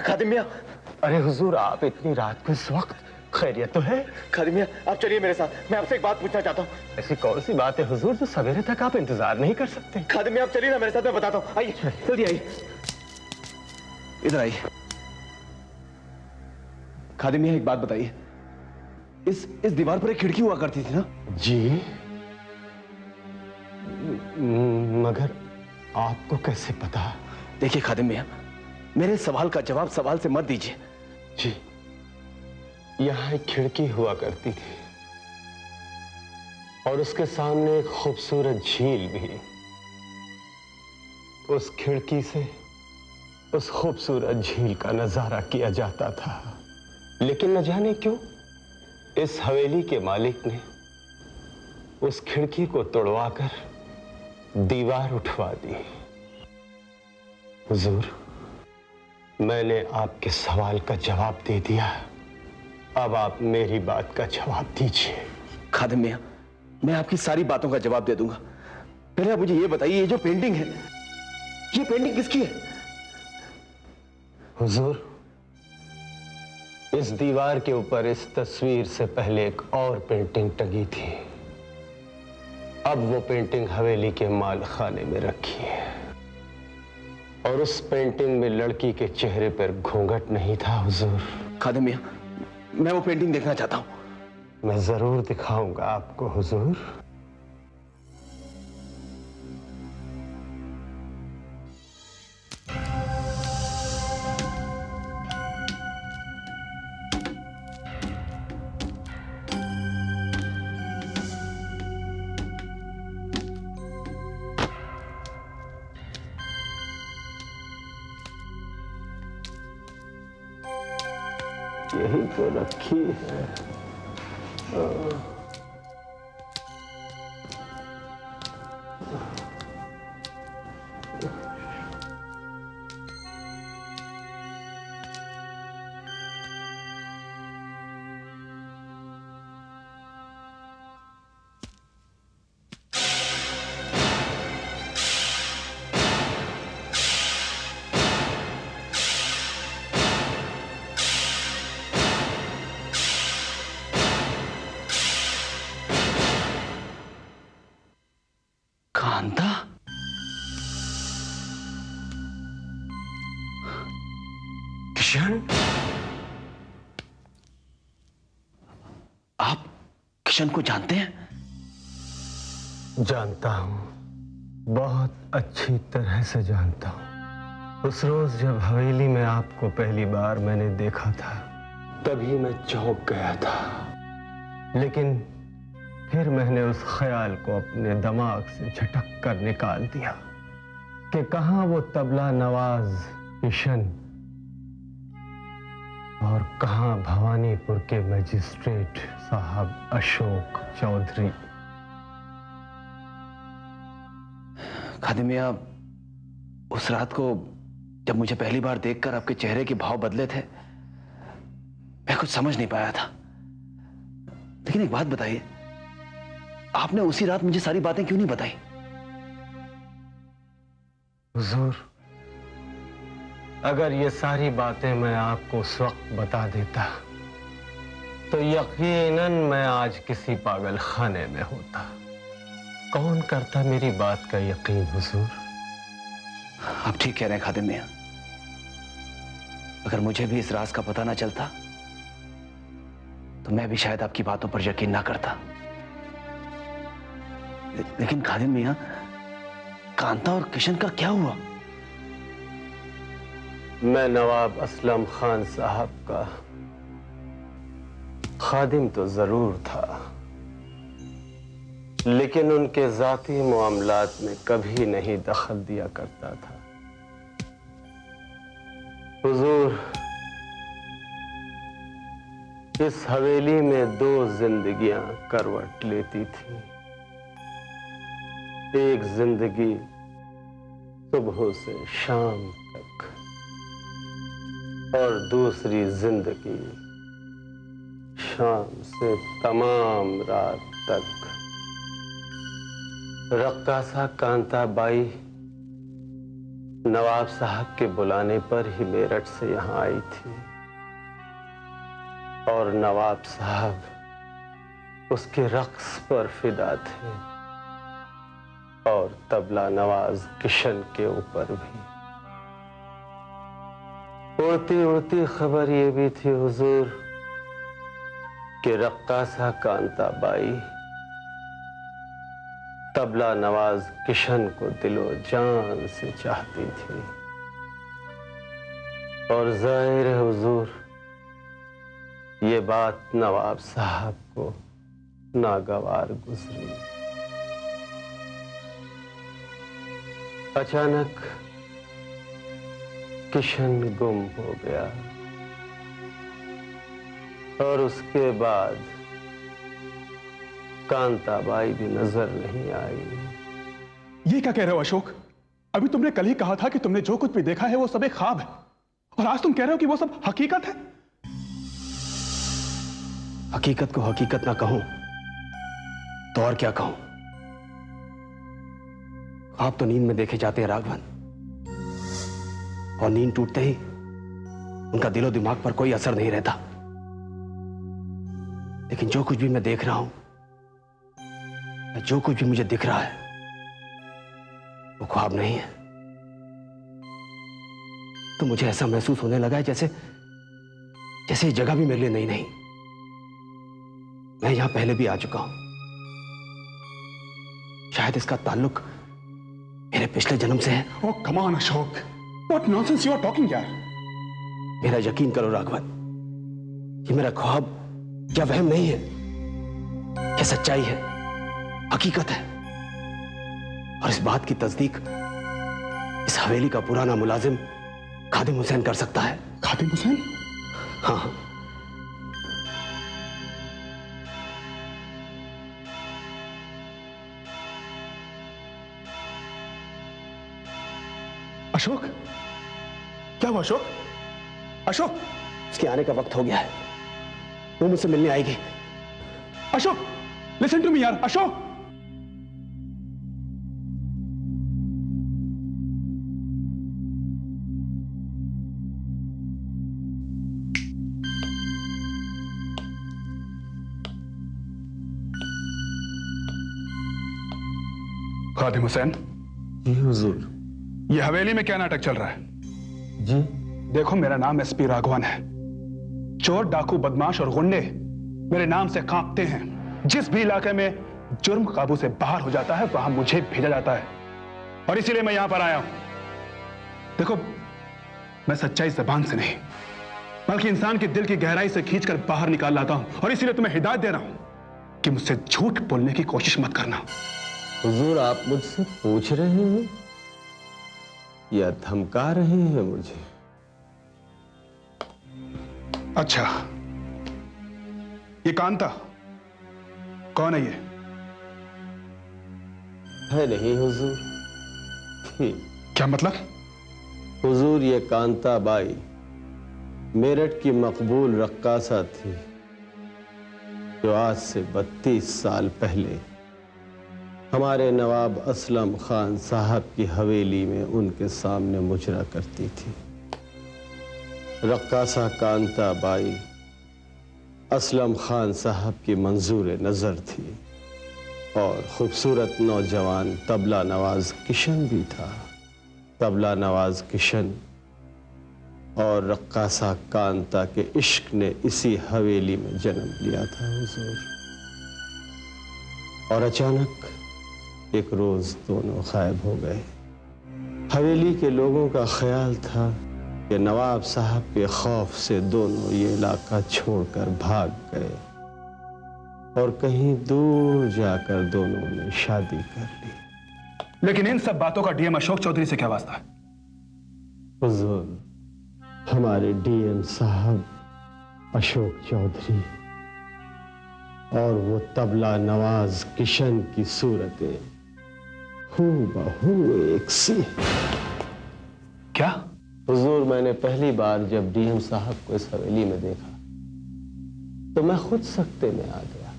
खादिम मियां। अरे हुजूर, आप इतनी रात को इस वक्त, खैरियत तो है? खादिम मियां, आप चलिए मेरे साथ, मैं आपसे एक बात पूछना चाहता हूँ। ऐसी कौन सी बात है हुजूर जो सवेरे तक आप इंतजार नहीं कर सकते? खादिम मियां, आप चलिए ना मेरे साथ, मैं बताता हूँ। आइए, जल्दी आइए, इधर आइए। खादिम मियां, एक बात बताइए, इस दीवार पर एक खिड़की हुआ करती थी ना? जी, मगर आपको कैसे पता? देखिए खादिम मियां, मेरे सवाल का जवाब सवाल से मत दीजिए। जी, यहां एक खिड़की हुआ करती थी और उसके सामने एक खूबसूरत झील भी। उस खिड़की से उस खूबसूरत झील का नजारा किया जाता था, लेकिन न जाने क्यों इस हवेली के मालिक ने उस खिड़की को तोड़वाकर दीवार उठवा दी। हुजूर, मैंने आपके सवाल का जवाब दे दिया, अब आप मेरी बात का जवाब दीजिए। खादिम मियां, मैं आपकी सारी बातों का जवाब दे दूंगा। पहले आप मुझे ये बताइए, ये जो पेंटिंग है, ये पेंटिंग किसकी है? हुजूर, इस दीवार के ऊपर इस तस्वीर से पहले एक और पेंटिंग टंगी थी। अब वो पेंटिंग हवेली के माल खाने में रखी है और उस पेंटिंग में लड़की के चेहरे पर घूंघट नहीं था। हुजूर, खादिम मियां, मैं वो पेंटिंग देखना चाहता हूं। मैं जरूर दिखाऊंगा आपको हुजूर। यही तो रखी है। कांता? किशन? आप किशन को जानते हैं? जानता हूं, बहुत अच्छी तरह से जानता हूं। उस रोज जब हवेली में आपको पहली बार मैंने देखा था, तभी मैं चौंक गया था, लेकिन फिर मैंने उस ख्याल को अपने दिमाग से झटक कर निकाल दिया कि कहां वो तबला नवाज किशन और कहां भवानीपुर के मजिस्ट्रेट साहब अशोक चौधरी। खादिम मियां, उस रात को जब मुझे पहली बार देखकर आपके चेहरे के भाव बदले थे, मैं कुछ समझ नहीं पाया था। लेकिन एक बात बताइए, आपने उसी रात मुझे सारी बातें क्यों नहीं बताई? हुजूर, अगर ये सारी बातें मैं आपको उस वक्त बता देता तो यकीनन मैं आज किसी पागल खाने में होता। कौन करता मेरी बात का यकीन हुजूर? आप ठीक कह रहे हैं खादिम मियां। अगर मुझे भी इस राज का पता ना चलता तो मैं भी शायद आपकी बातों पर यकीन ना करता। लेकिन खादिम मियां, कांता और किशन का क्या हुआ? मैं नवाब असलम खान साहब का खादिम तो जरूर था, लेकिन उनके जाती मामलात में कभी नहीं दखल दिया करता था। हुजूर, इस हवेली में 2 जिंदगियां करवट लेती थी। एक जिंदगी सुबह से शाम तक और दूसरी जिंदगी शाम से तमाम रात तक। रक्कासा कांता बाई नवाब साहब के बुलाने पर ही मेरठ से यहां आई थी और नवाब साहब उसके रक्स पर फिदा थे और तबला नवाज किशन के ऊपर भी। उड़ती उड़ती खबर यह भी थी हुजूर कि रक्कासा कांता बाई तबला नवाज किशन को दिलो जान से चाहती थी और जाहिर है हुजूर, ये बात नवाब साहब को नागवार गुजरी। अचानक किशन गुम हो गया और उसके बाद कांताबाई भी नजर नहीं आई। ये क्या कह रहे हो अशोक? अभी तुमने कल ही कहा था कि तुमने जो कुछ भी देखा है वो सब एक ख्वाब है, और आज तुम कह रहे हो कि वो सब हकीकत है। हकीकत को हकीकत ना कहूं तो और क्या कहूं? आप तो नींद में देखे जाते हैं राघवन, और नींद टूटते ही उनका दिलो दिमाग पर कोई असर नहीं रहता। लेकिन जो कुछ भी मैं देख रहा हूं, जो कुछ भी मुझे दिख रहा है, वो ख्वाब नहीं है। तो मुझे ऐसा महसूस होने लगा है जैसे ये जगह भी मेरे लिए नई नहीं। मैं यहां पहले भी आ चुका हूं। शायद इसका ताल्लुक मेरे पिछले जन्म से है। Oh come on Ashok, what nonsense you are talking यार। मेरा यकीन करो राघवन, ये मेरा ख्वाब या वहम नहीं है, ये सच्चाई है, हकीकत है। और इस बात की तस्दीक इस हवेली का पुराना मुलाजिम खादिम हुसैन कर सकता है। खादिम हुसैन? हाँ। अशोक, क्या हुआ अशोक? अशोक, उसके आने का वक्त हो गया है, वो मुझसे मिलने आएगी। अशोक, लिसन टू मी यार। अशोक, खादिम हुसैन। जी हुजूर। ये हवेली में क्या नाटक चल रहा है? जी देखो, मेरा नाम एसपी राघवन है। चोर, डाकू, बदमाश और गुंडे मेरे नाम से कांपते हैं। जिस भी इलाके में जुर्म काबू से बाहर हो जाता है वहां मुझे भेजा जाता है, और इसीलिए मैं यहां पर आया हूं। देखो, मैं सच्चाई जबान से नहीं बल्कि इंसान के दिल की गहराई से खींचकर बाहर निकाल लाता हूं, और इसीलिए तुम्हें हिदायत दे रहा हूं कि मुझसे झूठ बोलने की कोशिश मत करना। हुजूर, आप मुझसे पूछ रहे हैं या धमका रहे हैं मुझे? अच्छा, ये कांता कौन है? ये है नहीं हुजूर। थी। क्या मतलब? हुजूर, ये कांता बाई मेरठ की मकबूल रक्कासा थी जो आज से 32 साल पहले हमारे नवाब असलम खान साहब की हवेली में उनके सामने मुजरा करती थी। रक्कासा कांता बाई असलम खान साहब की मंजूर नजर थी और खूबसूरत नौजवान तबला नवाज किशन भी था। तबला नवाज किशन और रक्कासा कांता के इश्क ने इसी हवेली में जन्म लिया था हुजूर। और अचानक एक रोज दोनों गायब हो गए। हवेली के लोगों का ख्याल था कि नवाब साहब के खौफ से दोनों ये इलाका छोड़कर भाग गए और कहीं दूर जाकर दोनों ने शादी कर ली। लेकिन इन सब बातों का डीएम अशोक चौधरी से क्या वास्ता है? हुजूर, हमारे डीएम साहब अशोक चौधरी और वो तबला नवाज किशन की सूरतें हूबहू एक सी। क्या? हुजूर, मैंने पहली बार जब डीएम साहब को इस हवेली में देखा तो मैं खुद सकते में आ गया।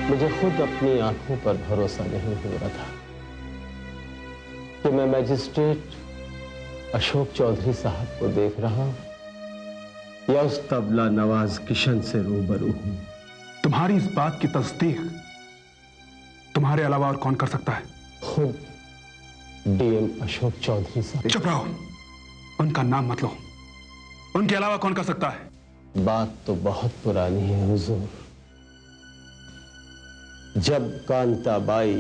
मुझे खुद अपनी आंखों पर भरोसा नहीं हो रहा था कि मैं मैजिस्ट्रेट अशोक चौधरी साहब को देख रहा हूं या उस तबला नवाज किशन से रूबरू हूं। तुम्हारी इस बात की तस्दीक तुम्हारे अलावा और कौन कर सकता है? खुद डीएम अशोक चौधरी साहब। चुप रहो, उनका नाम मत लो। उनके अलावा कौन कर सकता है? बात तो बहुत पुरानी है हुजूर। जब कांता बाई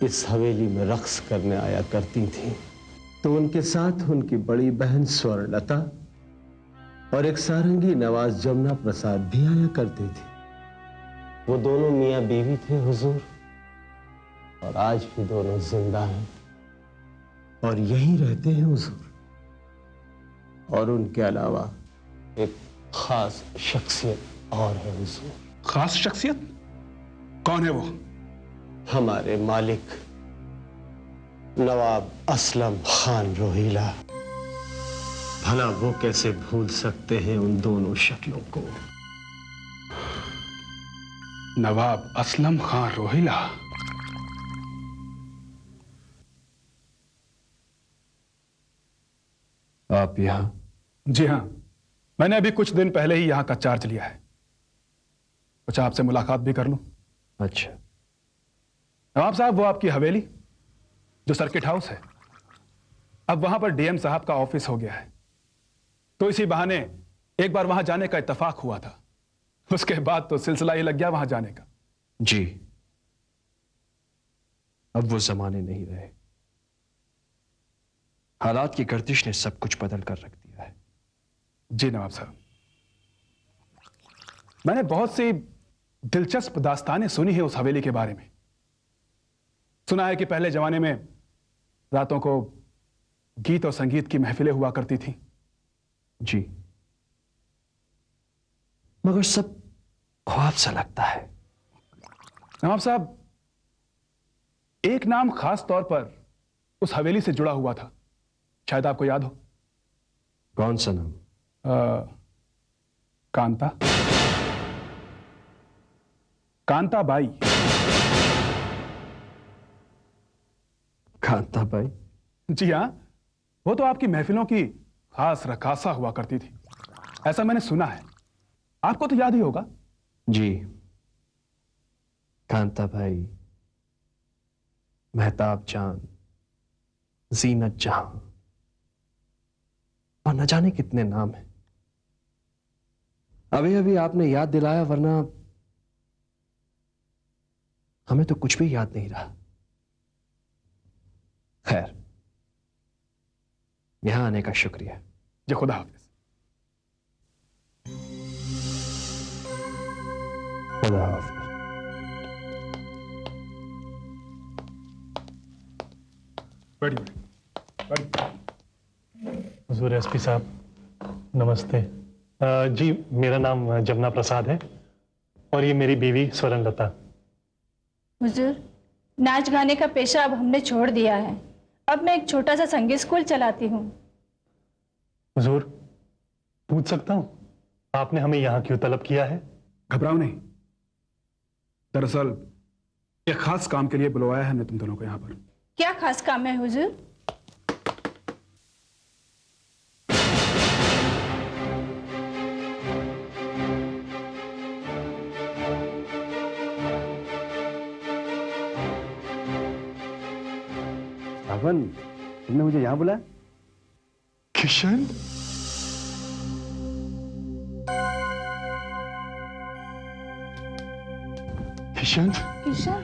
इस हवेली में रक्स करने आया करती थी तो उनके साथ उनकी बड़ी बहन स्वर्णलता और एक सारंगी नवाज जमुना प्रसाद भी आया करते थे। वो दोनों मियां बीवी थे हुजूर, और आज भी दोनों जिंदा हैं और यहीं रहते हैं हुजूर। और उनके अलावा एक खास शख्सियत और है हुजूर। खास शख्सियत? कौन है वो? हमारे मालिक नवाब असलम खान रोहिला। भला वो कैसे भूल सकते हैं उन दोनों शक्लों को? नवाब असलम खान रोहिला। आप यहां? जी हां, मैंने अभी कुछ दिन पहले ही यहां का चार्ज लिया है। कुछ आपसे मुलाकात भी कर लूं? अच्छा। नवाब साहब, वो आपकी हवेली जो सर्किट हाउस है, अब वहां पर डीएम साहब का ऑफिस हो गया है। तो इसी बहाने एक बार वहां जाने का इत्तेफाक हुआ था। उसके बाद तो सिलसिला ही लग गया वहां जाने का। जी, अब वो जमाने नहीं रहे। हालात की गर्दिश ने सब कुछ बदल कर रख दिया है। जी नवाब साहब, मैंने बहुत सी दिलचस्प दास्तानें सुनी है उस हवेली के बारे में। सुना है कि पहले जमाने में रातों को गीत और संगीत की महफिलें हुआ करती थी। जी, मगर सब ख्वाब सा लगता है। नवाब साहब, एक नाम खास तौर पर उस हवेली से जुड़ा हुआ था, शायद आपको याद हो। कौन सा नाम? कांता। कांता बाई। कांता बाई? जी हाँ, वो तो आपकी महफिलों की खास रकासा हुआ करती थी, ऐसा मैंने सुना है। आपको तो याद ही होगा। जी, कांता भाई, मेहताब जान, जीनत जहां और न जाने कितने नाम हैं। अभी अभी आपने याद दिलाया, वरना हमें तो कुछ भी याद नहीं रहा। खैर, यहां आने का शुक्रिया। जी, खुदा हाफिज। खुदा हाफिज। बैठिए बैठिए। हुजूर एसपी साहब नमस्ते। जी मेरा नाम जमुना प्रसाद है और ये मेरी बीवी स्वर्ण लता। हुजूर, नाच गाने का पेशा अब हमने छोड़ दिया है। अब मैं एक छोटा सा संगीत स्कूल चलाती हूँ। हुजूर पूछ सकता हूँ आपने हमें यहाँ क्यों तलब किया है? घबराओ नहीं, दरअसल एक खास काम के लिए बुलवाया है हमने तुम दोनों को यहाँ पर। क्या खास काम है हुजूर? सावन, तुमने मुझे यहाँ बुलाया? किशन, किशन, किशन,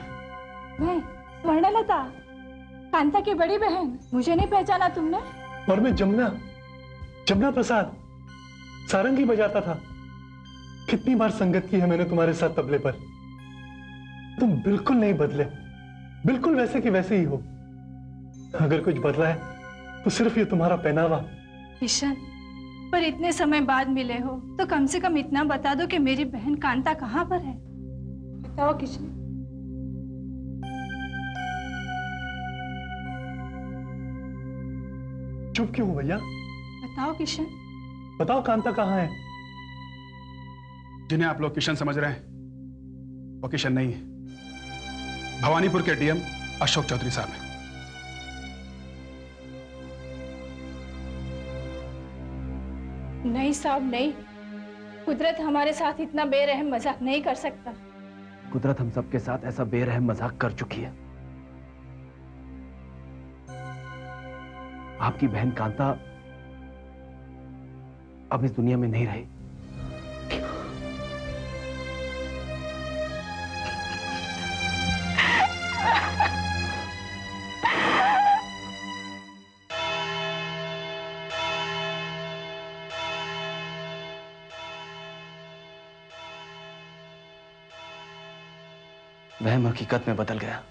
मैं स्वर्णलता, कांता की बड़ी बहन। मुझे नहीं पहचाना तुमने? और मैं जमुना, जमुना प्रसाद, सारंगी बजाता था। कितनी बार संगत की है मैंने तुम्हारे साथ तबले पर। तुम बिल्कुल नहीं बदले, बिल्कुल वैसे की वैसे ही हो। अगर कुछ बदला है तो सिर्फ ये तुम्हारा पहनावा। किशन, पर इतने समय बाद मिले हो तो कम से कम इतना बता दो कि मेरी बहन कांता कहाँ पर है। बताओ किशन। चुप क्यों हो भैया? बताओ किशन। बताओ कांता कहाँ है? जिन्हें आप लोग किशन समझ रहे हैं वो किशन नहीं है, भवानीपुर के डीएम अशोक चौधरी साहब हैं। नहीं साहब नहीं, कुदरत हमारे साथ इतना बेरहम मजाक नहीं कर सकता। कुदरत हम सबके साथ ऐसा बेरहम मजाक कर चुकी है। आपकी बहन कांता अब इस दुनिया में नहीं रही। वहम हकीकत में बदल गया।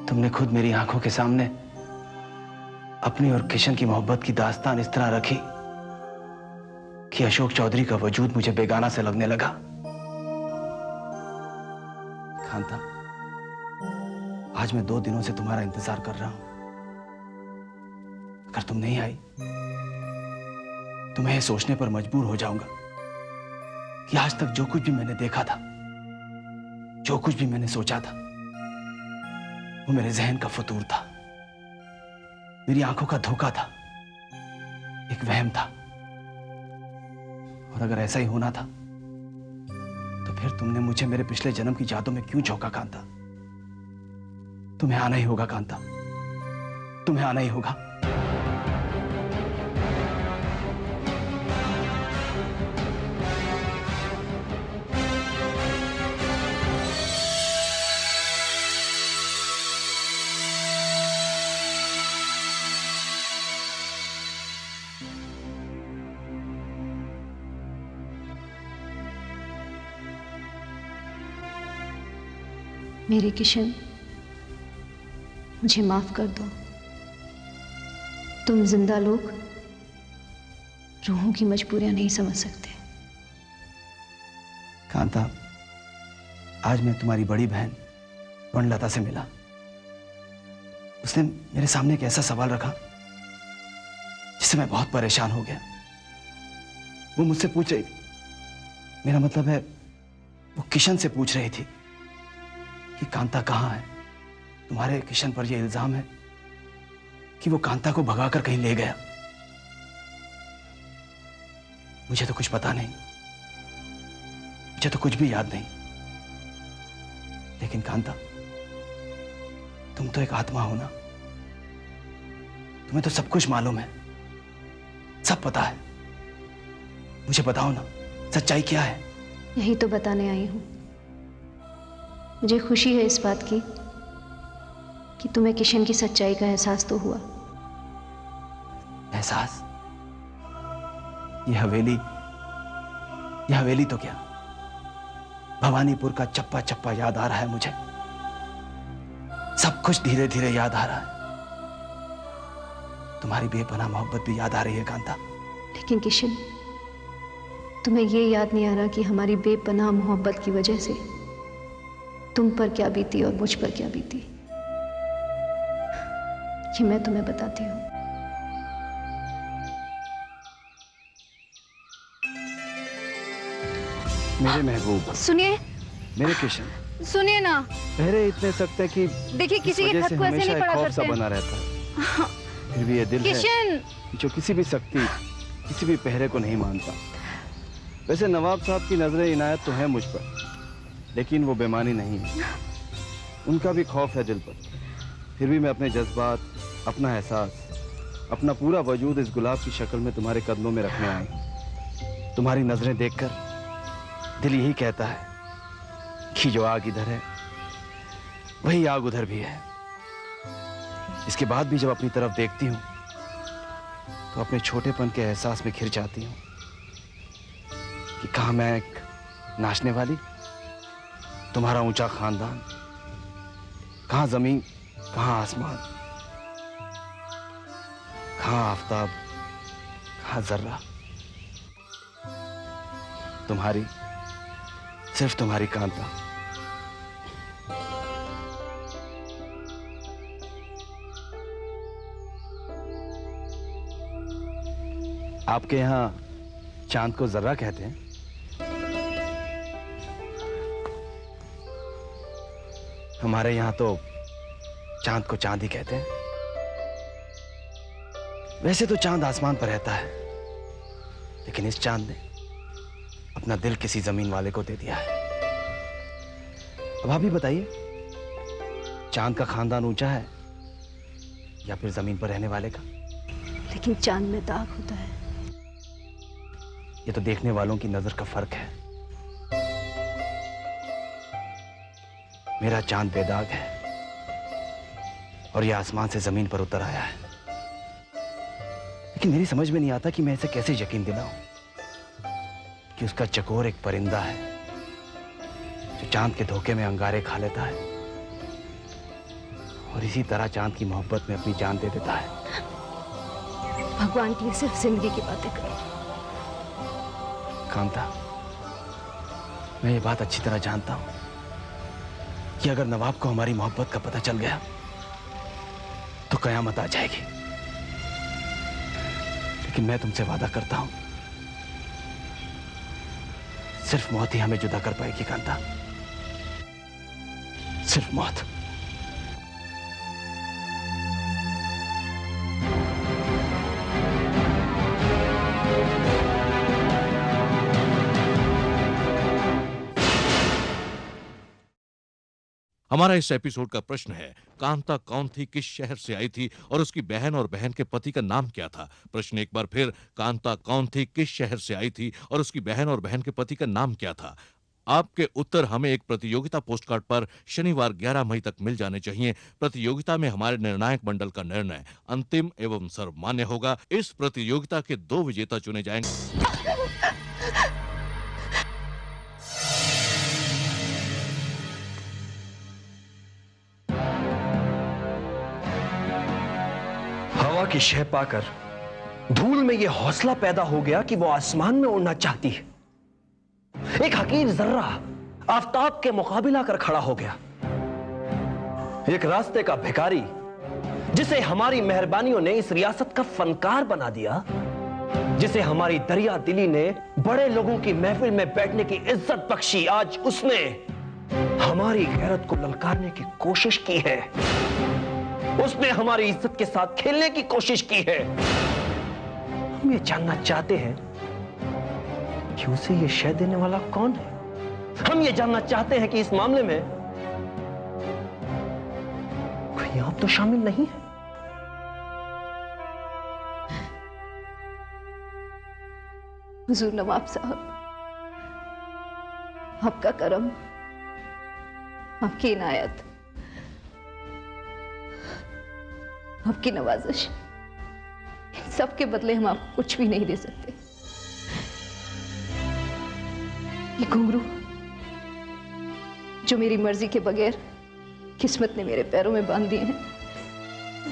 तुमने खुद मेरी आंखों के सामने अपनी और किशन की मोहब्बत की दास्तान इस तरह रखी कि अशोक चौधरी का वजूद मुझे बेगाना से लगने लगा। कांता, आज मैं 2 दिनों से तुम्हारा इंतजार कर रहा हूं। अगर तुम नहीं आई तो मैं ये सोचने पर मजबूर हो जाऊंगा कि आज तक जो कुछ भी मैंने देखा था, जो कुछ भी मैंने सोचा था, वो मेरे जहन का फतूर था, मेरी आंखों का धोखा था, एक वहम था। और अगर ऐसा ही होना था तो फिर तुमने मुझे मेरे पिछले जन्म की यादों में क्यों झोंका कांता? तुम्हें आना ही होगा कांता, तुम्हें आना ही होगा। मेरे किशन, मुझे माफ कर दो। तुम जिंदा लोग रूहों की मजबूरियां नहीं समझ सकते। कांता, आज मैं तुम्हारी बड़ी बहन स्वर्णलता से मिला। उसने मेरे सामने एक ऐसा सवाल रखा जिससे मैं बहुत परेशान हो गया। वो मुझसे पूछ रही थी, मेरा मतलब है वो किशन से पूछ रही थी कि कांता कहाँ है। तुम्हारे किशन पर यह इल्जाम है कि वो कांता को भगाकर कहीं ले गया। मुझे तो कुछ पता नहीं, मुझे तो कुछ भी याद नहीं। लेकिन कांता, तुम तो एक आत्मा हो ना, तुम्हें तो सब कुछ मालूम है, सब पता है। मुझे बताओ ना, सच्चाई क्या है? यही तो बताने आई हूं। मुझे खुशी है इस बात की कि तुम्हें किशन की सच्चाई का एहसास तो हुआ। एहसास? ये हवेली तो क्या, भवानीपुर का चप्पा चप्पा याद आ रहा है मुझे। सब कुछ धीरे धीरे याद आ रहा है। तुम्हारी बेपनाह मोहब्बत भी याद आ रही है कांता। लेकिन किशन, तुम्हें ये याद नहीं आ रहा कि हमारी बेपनाह मोहब्बत की वजह से तुम पर क्या बीती और मुझ पर क्या बीती। ये मैं तुम्हें बताती हूँ। मेरे महबूब, सुनिए, मेरे किशन, सुनिए ना। पहरे इतने सख्त है कि देखिए, किसी के खत को ऐसे नहीं पढ़ा खौफ सा करते। बना रहता है। फिर भी ये दिल किशन, है जो किसी भी सख्ती, किसी भी पहरे को नहीं मानता। वैसे नवाब साहब की नजरें इनायत तो है मुझ पर, लेकिन वो बेमानी नहीं है। उनका भी खौफ है दिल पर। फिर भी मैं अपने जज्बात, अपना एहसास, अपना पूरा वजूद इस गुलाब की शक्ल में तुम्हारे कदमों में रखने आए। तुम्हारी नजरें देखकर दिल यही कहता है कि जो आग इधर है वही आग उधर भी है। इसके बाद भी जब अपनी तरफ देखती हूं तो अपने छोटेपन के एहसास में घिर जाती हूं कि कहां मैं एक नाचने वाली, तुम्हारा ऊंचा खानदान, कहां जमीन, कहां आसमान, कहां आफताब, कहां जर्रा। तुम्हारी, सिर्फ तुम्हारी कांता। आपके यहां चांद को जर्रा कहते हैं? हमारे यहां तो चांद को चांद ही कहते हैं। वैसे तो चांद आसमान पर रहता है, लेकिन इस चांद ने अपना दिल किसी जमीन वाले को दे दिया है। अब आप ही बताइए, चांद का खानदान ऊंचा है या फिर जमीन पर रहने वाले का? लेकिन चांद में दाग होता है। ये तो देखने वालों की नजर का फर्क है। मेरा चांद बेदाग है और ये आसमान से जमीन पर उतर आया है। लेकिन मेरी समझ में नहीं आता कि मैं इसे कैसे यकीन दिलाऊं कि उसका चकोर एक परिंदा है जो चांद के धोखे में अंगारे खा लेता है और इसी तरह चांद की मोहब्बत में अपनी जान दे देता है। भगवान के लिए सिर्फ जिंदगी की बातें करो। कांता, मैं ये बात अच्छी तरह जानता हूं कि अगर नवाब को हमारी मोहब्बत का पता चल गया तो कयामत आ जाएगी। लेकिन मैं तुमसे वादा करता हूं, सिर्फ मौत ही हमें जुदा कर पाएगी कांता, सिर्फ मौत। हमारा इस एपिसोड का प्रश्न है, कांता कौन थी, किस शहर से आई थी और उसकी बहन और बहन के पति का नाम क्या था? प्रश्न एक बार फिर, कांता कौन थी, किस शहर से आई थी और उसकी बहन और बहन के पति का नाम क्या था? आपके उत्तर हमें एक प्रतियोगिता पोस्टकार्ड पर शनिवार 11 मई तक मिल जाने चाहिए। प्रतियोगिता में हमारे निर्णायक मंडल का निर्णय अंतिम एवं सर्वमान्य होगा। इस प्रतियोगिता के 2 विजेता चुने जाएंगे। हवा की शह पाकर धूल में यह हौसला पैदा हो गया कि वो आसमान में उड़ना चाहती है। एक हकीर जर्रा आफताब के मुकाबिला कर खड़ा हो गया। एक रास्ते का भिखारी जिसे हमारी मेहरबानियों ने इस रियासत का फनकार बना दिया, जिसे हमारी दरिया दिली ने बड़े लोगों की महफिल में बैठने की इज्जत बख्शी, आज उसने हमारी गैरत को ललकारने की कोशिश की है। उसने हमारी इज्जत के साथ खेलने की कोशिश की है। हम ये जानना चाहते हैं कि उसे ये शय देने वाला कौन है। हम ये जानना चाहते हैं कि इस मामले में कोई आप तो शामिल नहीं है। हुजूर नवाब साहब, आपका करम, आपकी इनायत, आपकी नवाजिश, इन सब के बदले हम आपको कुछ भी नहीं दे सकते। ये घुंघरू जो मेरी मर्जी के बगैर किस्मत ने मेरे पैरों में बांध दिए हैं।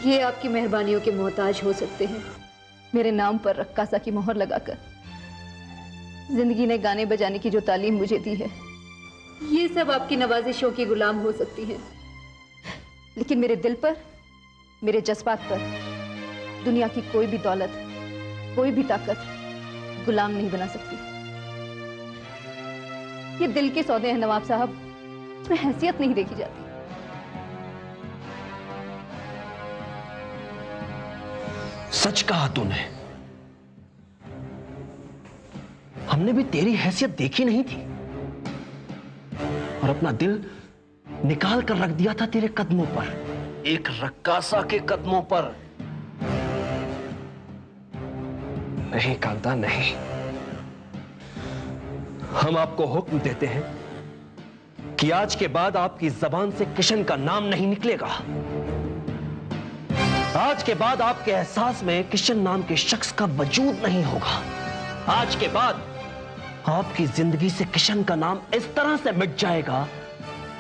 ये आपकी मेहरबानियों के मोहताज हो सकते हैं, मेरे नाम पर रक्कासा की मोहर लगाकर। जिंदगी ने गाने बजाने की जो तालीम मुझे दी है, ये सब आपकी नवाजिशों की गुलाम हो सकती हैं, लेकिन मेरे दिल पर, मेरे जज्बात पर दुनिया की कोई भी दौलत, कोई भी ताकत गुलाम नहीं बना सकती। ये दिल के सौदे हैं नवाब साहब, इसमें हैसियत नहीं देखी जाती। सच कहा तूने। हमने भी तेरी हैसियत देखी नहीं थी और अपना दिल निकाल कर रख दिया था तेरे कदमों पर, एक रक्कासा के कदमों पर। नहीं कांता, नहीं। हम आपको हुक्म देते हैं कि आज के बाद आपकी जबान से किशन का नाम नहीं निकलेगा। आज के बाद आपके एहसास में किशन नाम के शख्स का वजूद नहीं होगा। आज के बाद आपकी जिंदगी से किशन का नाम इस तरह से मिट जाएगा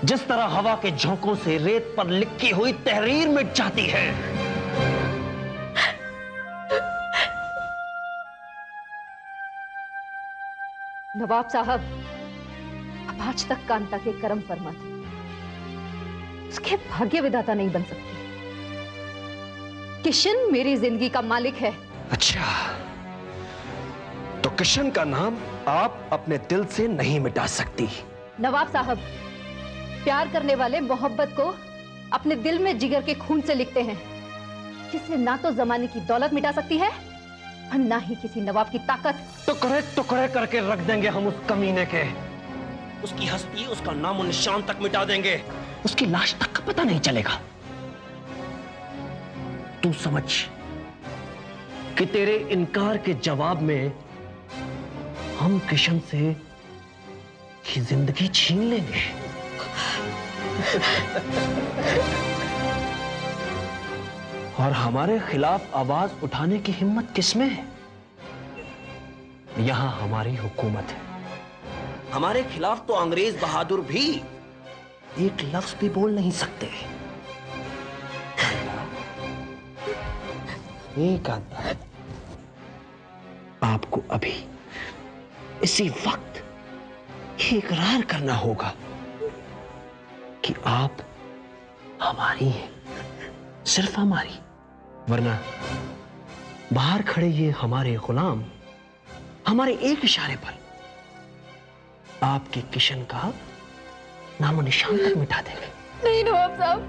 जिस तरह हवा के झोंकों से रेत पर लिखी हुई तहरीर मिट जाती है। नवाब साहब, अब आज तक कांता के कर्म फरमा थे, उसके भाग्य विधाता नहीं बन सकते। किशन मेरी जिंदगी का मालिक है। अच्छा, तो किशन का नाम आप अपने दिल से नहीं मिटा सकती। नवाब साहब, प्यार करने वाले मोहब्बत को अपने दिल में जिगर के खून से लिखते हैं, जिसे ना तो जमाने की दौलत मिटा सकती है और ना ही किसी नवाब की ताकत। टुकड़े टुकड़े करके रख देंगे हम उस कमीने के, उसकी हस्ती, उसका नामो निशान तक मिटा देंगे, उसकी लाश तक का पता नहीं चलेगा। तू समझ कि तेरे इनकार के जवाब में हम किशन से की जिंदगी छीन लेंगे। और हमारे खिलाफ आवाज उठाने की हिम्मत किसमें है? यहां हमारी हुकूमत है। हमारे खिलाफ तो अंग्रेज बहादुर भी एक लफ्ज भी बोल नहीं सकते। कांता, आपको अभी इसी वक्त ये इकरार करना होगा कि आप हमारी हैं, सिर्फ हमारी, वरना बाहर खड़े ये हमारे गुलाम हमारे एक इशारे पर आपके किशन का नामो निशान तक मिटा देंगे। नहीं नवाब साहब,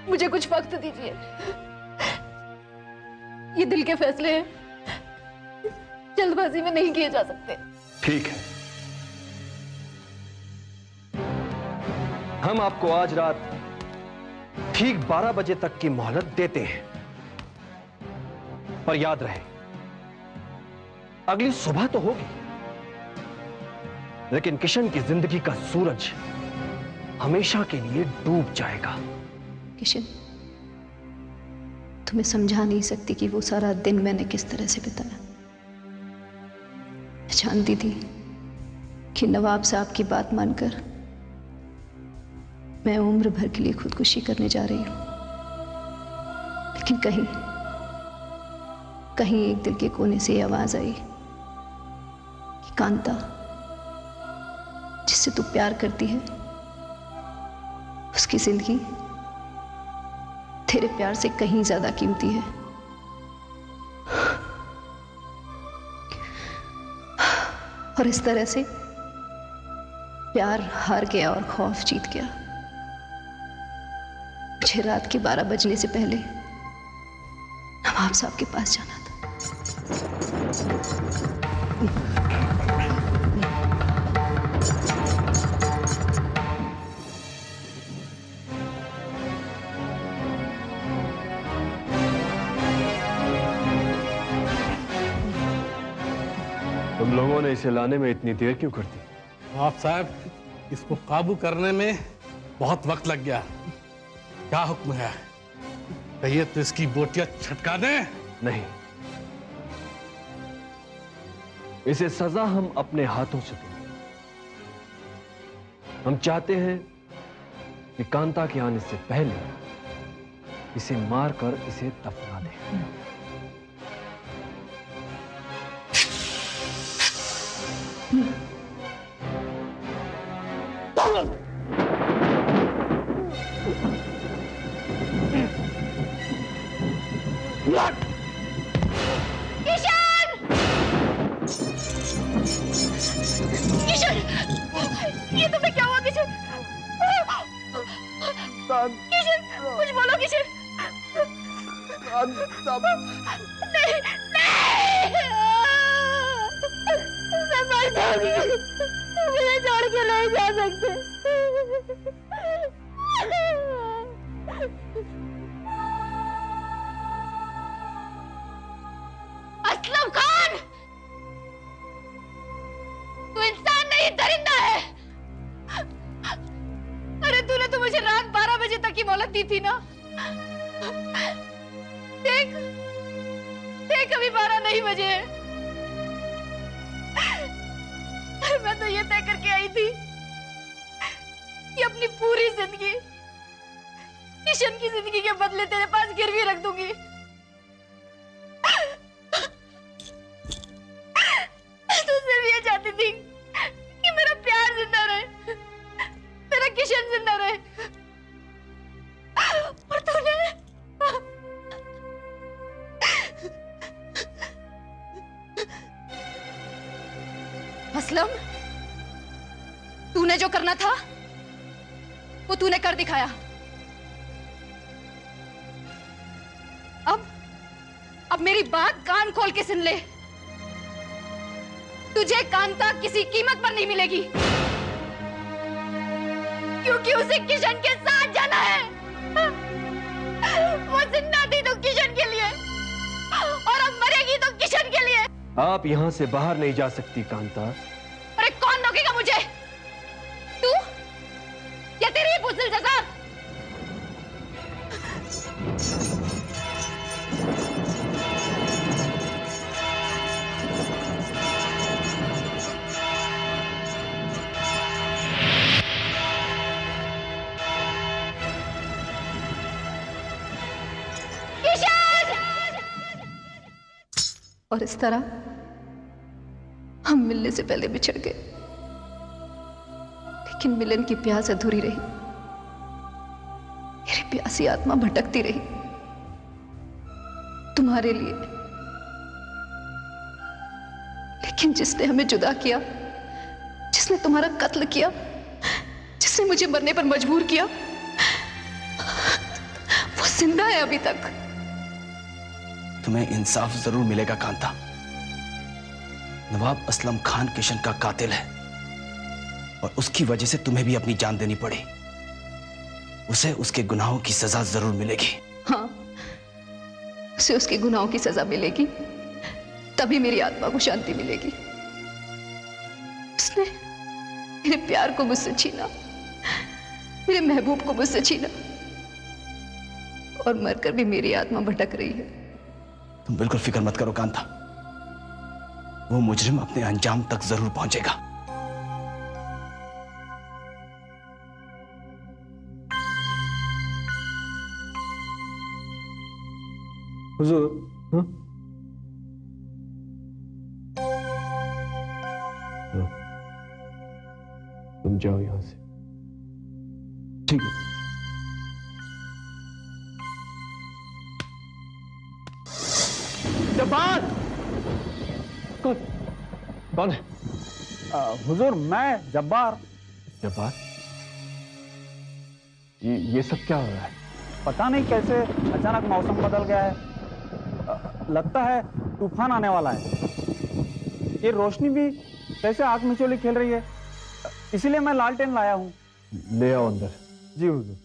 मुझे कुछ वक्त दीजिए। ये दिल के फैसले हैं, जल्दबाजी में नहीं किए जा सकते। ठीक है, हम आपको आज रात ठीक 12 बजे तक की मोहलत देते हैं, पर याद रहे अगली सुबह तो होगी, लेकिन किशन की जिंदगी का सूरज हमेशा के लिए डूब जाएगा। किशन, तुम्हें समझा नहीं सकती कि वो सारा दिन मैंने किस तरह से बिताया। जानती थी कि नवाब साहब की बात मानकर मैं उम्र भर के लिए खुदकुशी करने जा रही हूं, लेकिन कहीं एक दिल के कोने से आवाज आई कि कांता, जिससे तू प्यार करती है, उसकी जिंदगी तेरे प्यार से कहीं ज्यादा कीमती है। और इस तरह से प्यार हार गया और खौफ जीत गया। मुझे रात के 12 बजने से पहले नवाब साहब के पास जाना था। तुम लोगों ने इसे लाने में इतनी देर क्यों कर दी? आप साहब, इसको काबू करने में बहुत वक्त लग गया। क्या हुक्म है? कहिए तो इसकी बोटियां छटका दें? नहीं, इसे सजा हम अपने हाथों से दें। हम चाहते हैं कि कांता के आने से पहले इसे मारकर इसे दफना दे। किशन! किशन! ये तुम्हें क्या हुआ किशन? किशन, कुछ बोलो किशन। नहीं, नहीं! मैं मर जाऊंगी। मुझे छोड़ के नहीं जा सकते। असलम खान, तू इंसान नहीं दरिंदा है। अरे तूने तो मुझे रात 12 बजे तक की मोहलत दी थी ना। देख देख अभी 12 नहीं बजे हैं। मैं तो ये तय करके आई थी कि अपनी पूरी जिंदगी किशन की जिंदगी के बदले तेरे पास गिरवी रख दूंगी। तो सिर्फ ये चाहती थी कि मेरा प्यार जिंदा रहे, मेरा किशन जिंदा रहे। और तूने असलम, तूने जो करना था वो तूने कर दिखाया। अब मेरी बात कान खोल के सुन ले। तुझे कांता किसी कीमत पर नहीं मिलेगी, क्योंकि उसे किशन के साथ जाना है। वो जिंदा थी तो किशन के लिए, और अब मरेगी तो किशन के लिए। आप यहां से बाहर नहीं जा सकती कांता। अरे कौन रोकेगा मुझे? तू या तेरी ही बुज़दिल जज़ा? और इस तरह हम मिलने से पहले बिछड़ गए, लेकिन मिलन की प्यास अधूरी रही। मेरी प्यासी आत्मा भटकती रही तुम्हारे लिए। लेकिन जिसने हमें जुदा किया, जिसने तुम्हारा कत्ल किया, जिसने मुझे मरने पर मजबूर किया, वो जिंदा है अभी तक। तुम्हें इंसाफ जरूर मिलेगा कांता। नवाब असलम खान किशन का कातिल है, और उसकी वजह से तुम्हें भी अपनी जान देनी पड़ी। उसे उसके गुनाहों की सजा जरूर मिलेगी। हाँ, उसे उसके गुनाहों की सजा मिलेगी, तभी मेरी आत्मा को शांति मिलेगी। उसने मेरे प्यार को मुझसे छीना, मेरे महबूब को मुझसे छीना, और मरकर भी मेरी आत्मा भटक रही है। तुम बिल्कुल फिक्र मत करो कांता, वो मुजरिम अपने अंजाम तक जरूर पहुंचेगा। हुजूर, हाँ? तुम जाओ यहां से। ठीक है। जब्बार! कौन है? हुजूर, मैं जब्बार। जब्बार, ये सब क्या हो रहा है? पता नहीं कैसे अचानक मौसम बदल गया है। लगता है तूफान आने वाला है। ये रोशनी भी कैसे आंख मिचोली खेल रही है, इसीलिए मैं लालटेन लाया हूँ। ले आओ अंदर। जी हुजूर।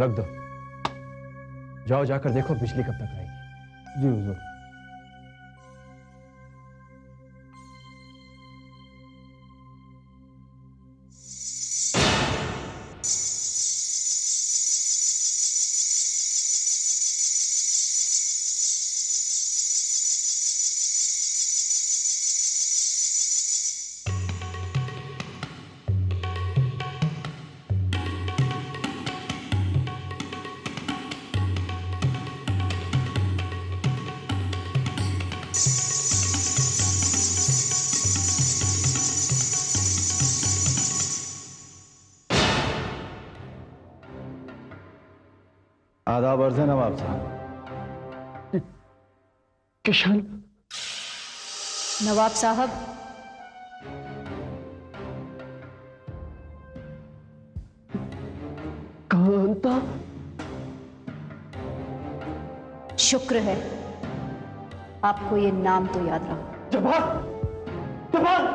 रख दो। जाओ, जाकर देखो बिजली कब तक आएगी। जी हुजूर। आदाब अर्ज है नवाब साहब। किशन। नवाब साहब, कांता। शुक्र है आपको ये नाम तो याद रहा। जबान, जबान।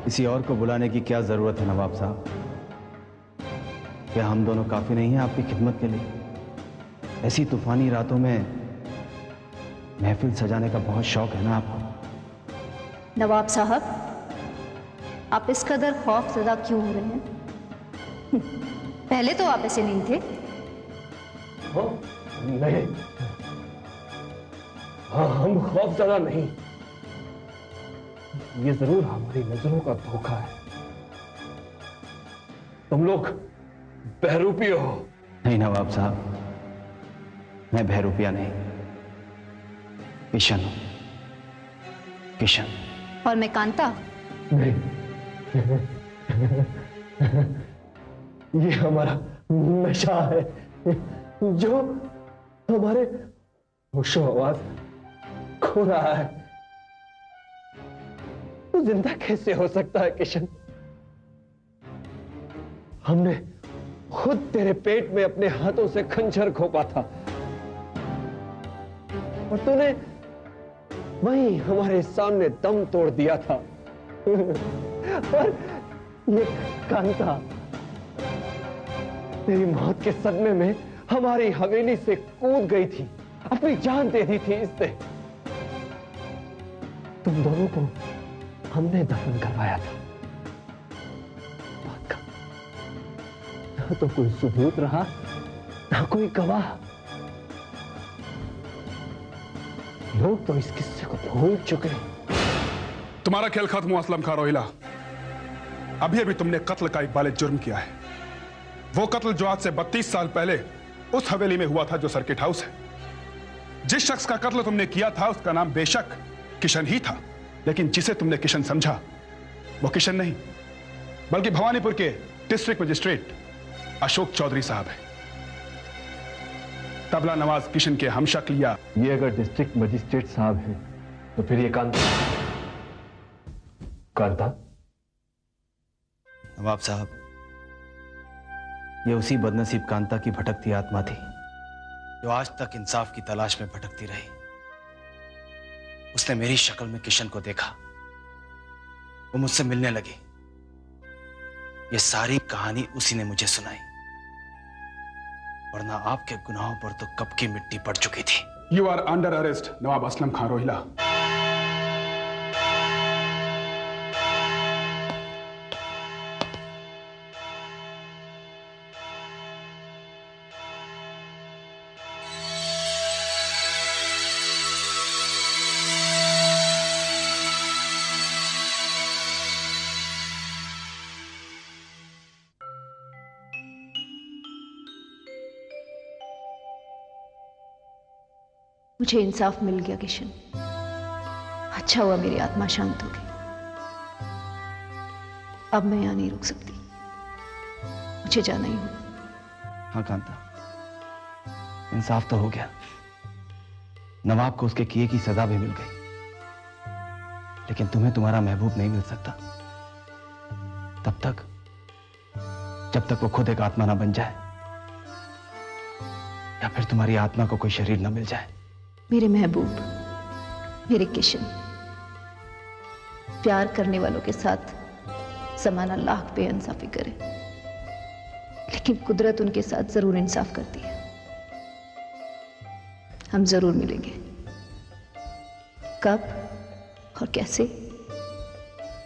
किसी और को बुलाने की क्या जरूरत है नवाब साहब? क्या हम दोनों काफी नहीं हैं आपकी खिदमत के लिए? ऐसी तूफानी रातों में महफिल सजाने का बहुत शौक है ना आपको? नवाब साहब, आप इस कदर खौफजदा क्यों हो रहे हैं? पहले तो आप ऐसे नहीं थे। नहीं, हाँ, हम खौफजदा नहीं। ये जरूर हमारी नजरों का धोखा है। तुम लोग बहरूपी हो। नहीं नवाब साहब, मैं बहरूपिया नहीं, किशन हूं, किशन। और मैं कांता। नहीं, ये हमारा नशा है जो हमारे होशो आवाज खो रहा है। तू जिंदा कैसे हो सकता है किशन? हमने खुद तेरे पेट में अपने हाथों से खंजर घोंपा था और तूने वहीं हमारे सामने दम तोड़ दिया था। और ये कांता तेरी मौत के सदमे में हमारी हवेली से कूद गई थी, अपनी जान दे दी थी इससे। तुम दोनों को हमने दफन करवाया था। ना तो कोई सबूत रहा, ना कोई गवाह। लोग तो इस किस्से को भूल चुके। तुम्हारा खेल खत्म हुआ असलम खान रोहिला। अभी अभी तुमने कत्ल का एक बालिग जुर्म किया है। वो कत्ल जो आज से 32 साल पहले उस हवेली में हुआ था जो सर्किट हाउस है। जिस शख्स का कत्ल तुमने किया था उसका नाम बेशक किशन ही था, लेकिन जिसे तुमने किशन समझा वो किशन नहीं बल्कि भवानीपुर के डिस्ट्रिक्ट मजिस्ट्रेट अशोक चौधरी साहब है। तबला नवाज किशन के हमशक्लिया। ये अगर डिस्ट्रिक्ट मजिस्ट्रेट साहब है तो फिर ये कांता। कांता? नवाब साहब, ये उसी बदनसीब कांता की भटकती आत्मा थी जो आज तक इंसाफ की तलाश में भटकती रही। उसने मेरी शक्ल में किशन को देखा, वो मुझसे मिलने लगी। ये सारी कहानी उसी ने मुझे सुनाई, वरना आपके गुनाहों पर तो कब की मिट्टी पड़ चुकी थी। यू आर अंडर अरेस्ट नवाब असलम खान रोहिला। मुझे इंसाफ मिल गया किशन। अच्छा हुआ मेरी आत्मा शांत हो गई। अब मैं यहां नहीं रुक सकती, मुझे जाना ही होगा। हाँ कांता, इंसाफ तो हो गया। नवाब को उसके किए की सजा भी मिल गई, लेकिन तुम्हें तुम्हारा महबूब नहीं मिल सकता तब तक जब तक वो खुद एक आत्मा ना बन जाए या फिर तुम्हारी आत्मा को कोई शरीर ना मिल जाए। मेरे महबूब, मेरे किशन, प्यार करने वालों के साथ ज़माना लाख बेइंसाफी करे, लेकिन कुदरत उनके साथ जरूर इंसाफ करती है। हम जरूर मिलेंगे। कब और कैसे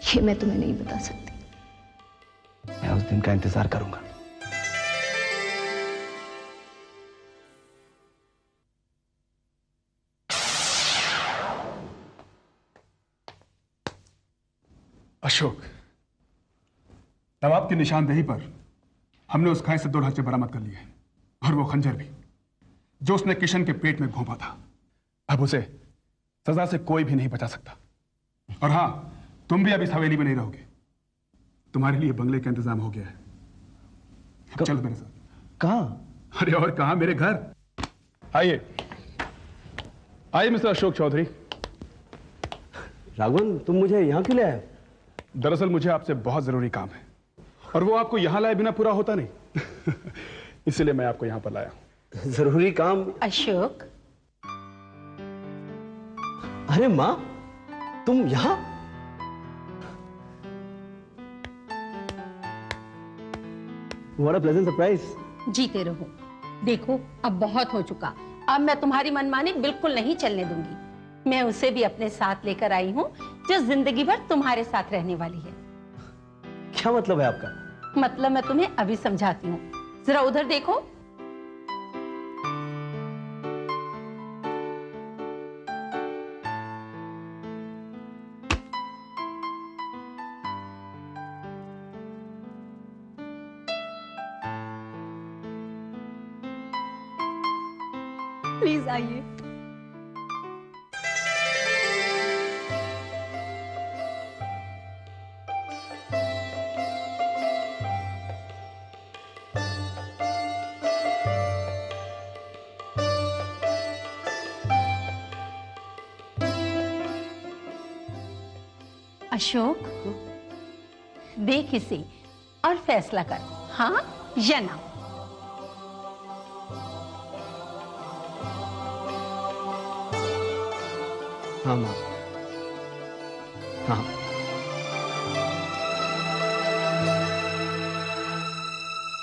ये मैं तुम्हें नहीं बता सकती। मैं उस दिन का इंतजार करूंगा। अशोक, नवाब की निशानदेही पर हमने उस खाई से 2 ढांचे बरामद कर लिए और वो खंजर भी जो उसने किशन के पेट में घोंपा था। अब उसे सजा से कोई भी नहीं बचा सकता। और हां, तुम भी अब इस हवेली में नहीं रहोगे। तुम्हारे लिए बंगले का इंतजाम हो गया है। चलो मेरे साथ। कहां? अरे और कहां, मेरे घर। आइए आइए मिस्टर अशोक चौधरी। राघवन, तुम मुझे यहाँ क्यों ले आए? दरअसल मुझे आपसे बहुत जरूरी काम है और वो आपको यहां लाए बिना पूरा होता नहीं। इसलिए मैं आपको यहां पर लाया। जरूरी काम? अशोक, अरे माँ, तुम यहाँ? What a pleasant surprise। जीते रहो। देखो अब बहुत हो चुका, अब मैं तुम्हारी मनमानी बिल्कुल नहीं चलने दूंगी। मैं उसे भी अपने साथ लेकर आई हूँ जो जिंदगी भर तुम्हारे साथ रहने वाली है। क्या मतलब है आपका? मतलब मैं तुम्हें अभी समझाती हूँ, जरा उधर देखो। प्लीज आइए। अशोक, देख इसे और फैसला कर, हाँ या ना। हाँ माँ, हाँ।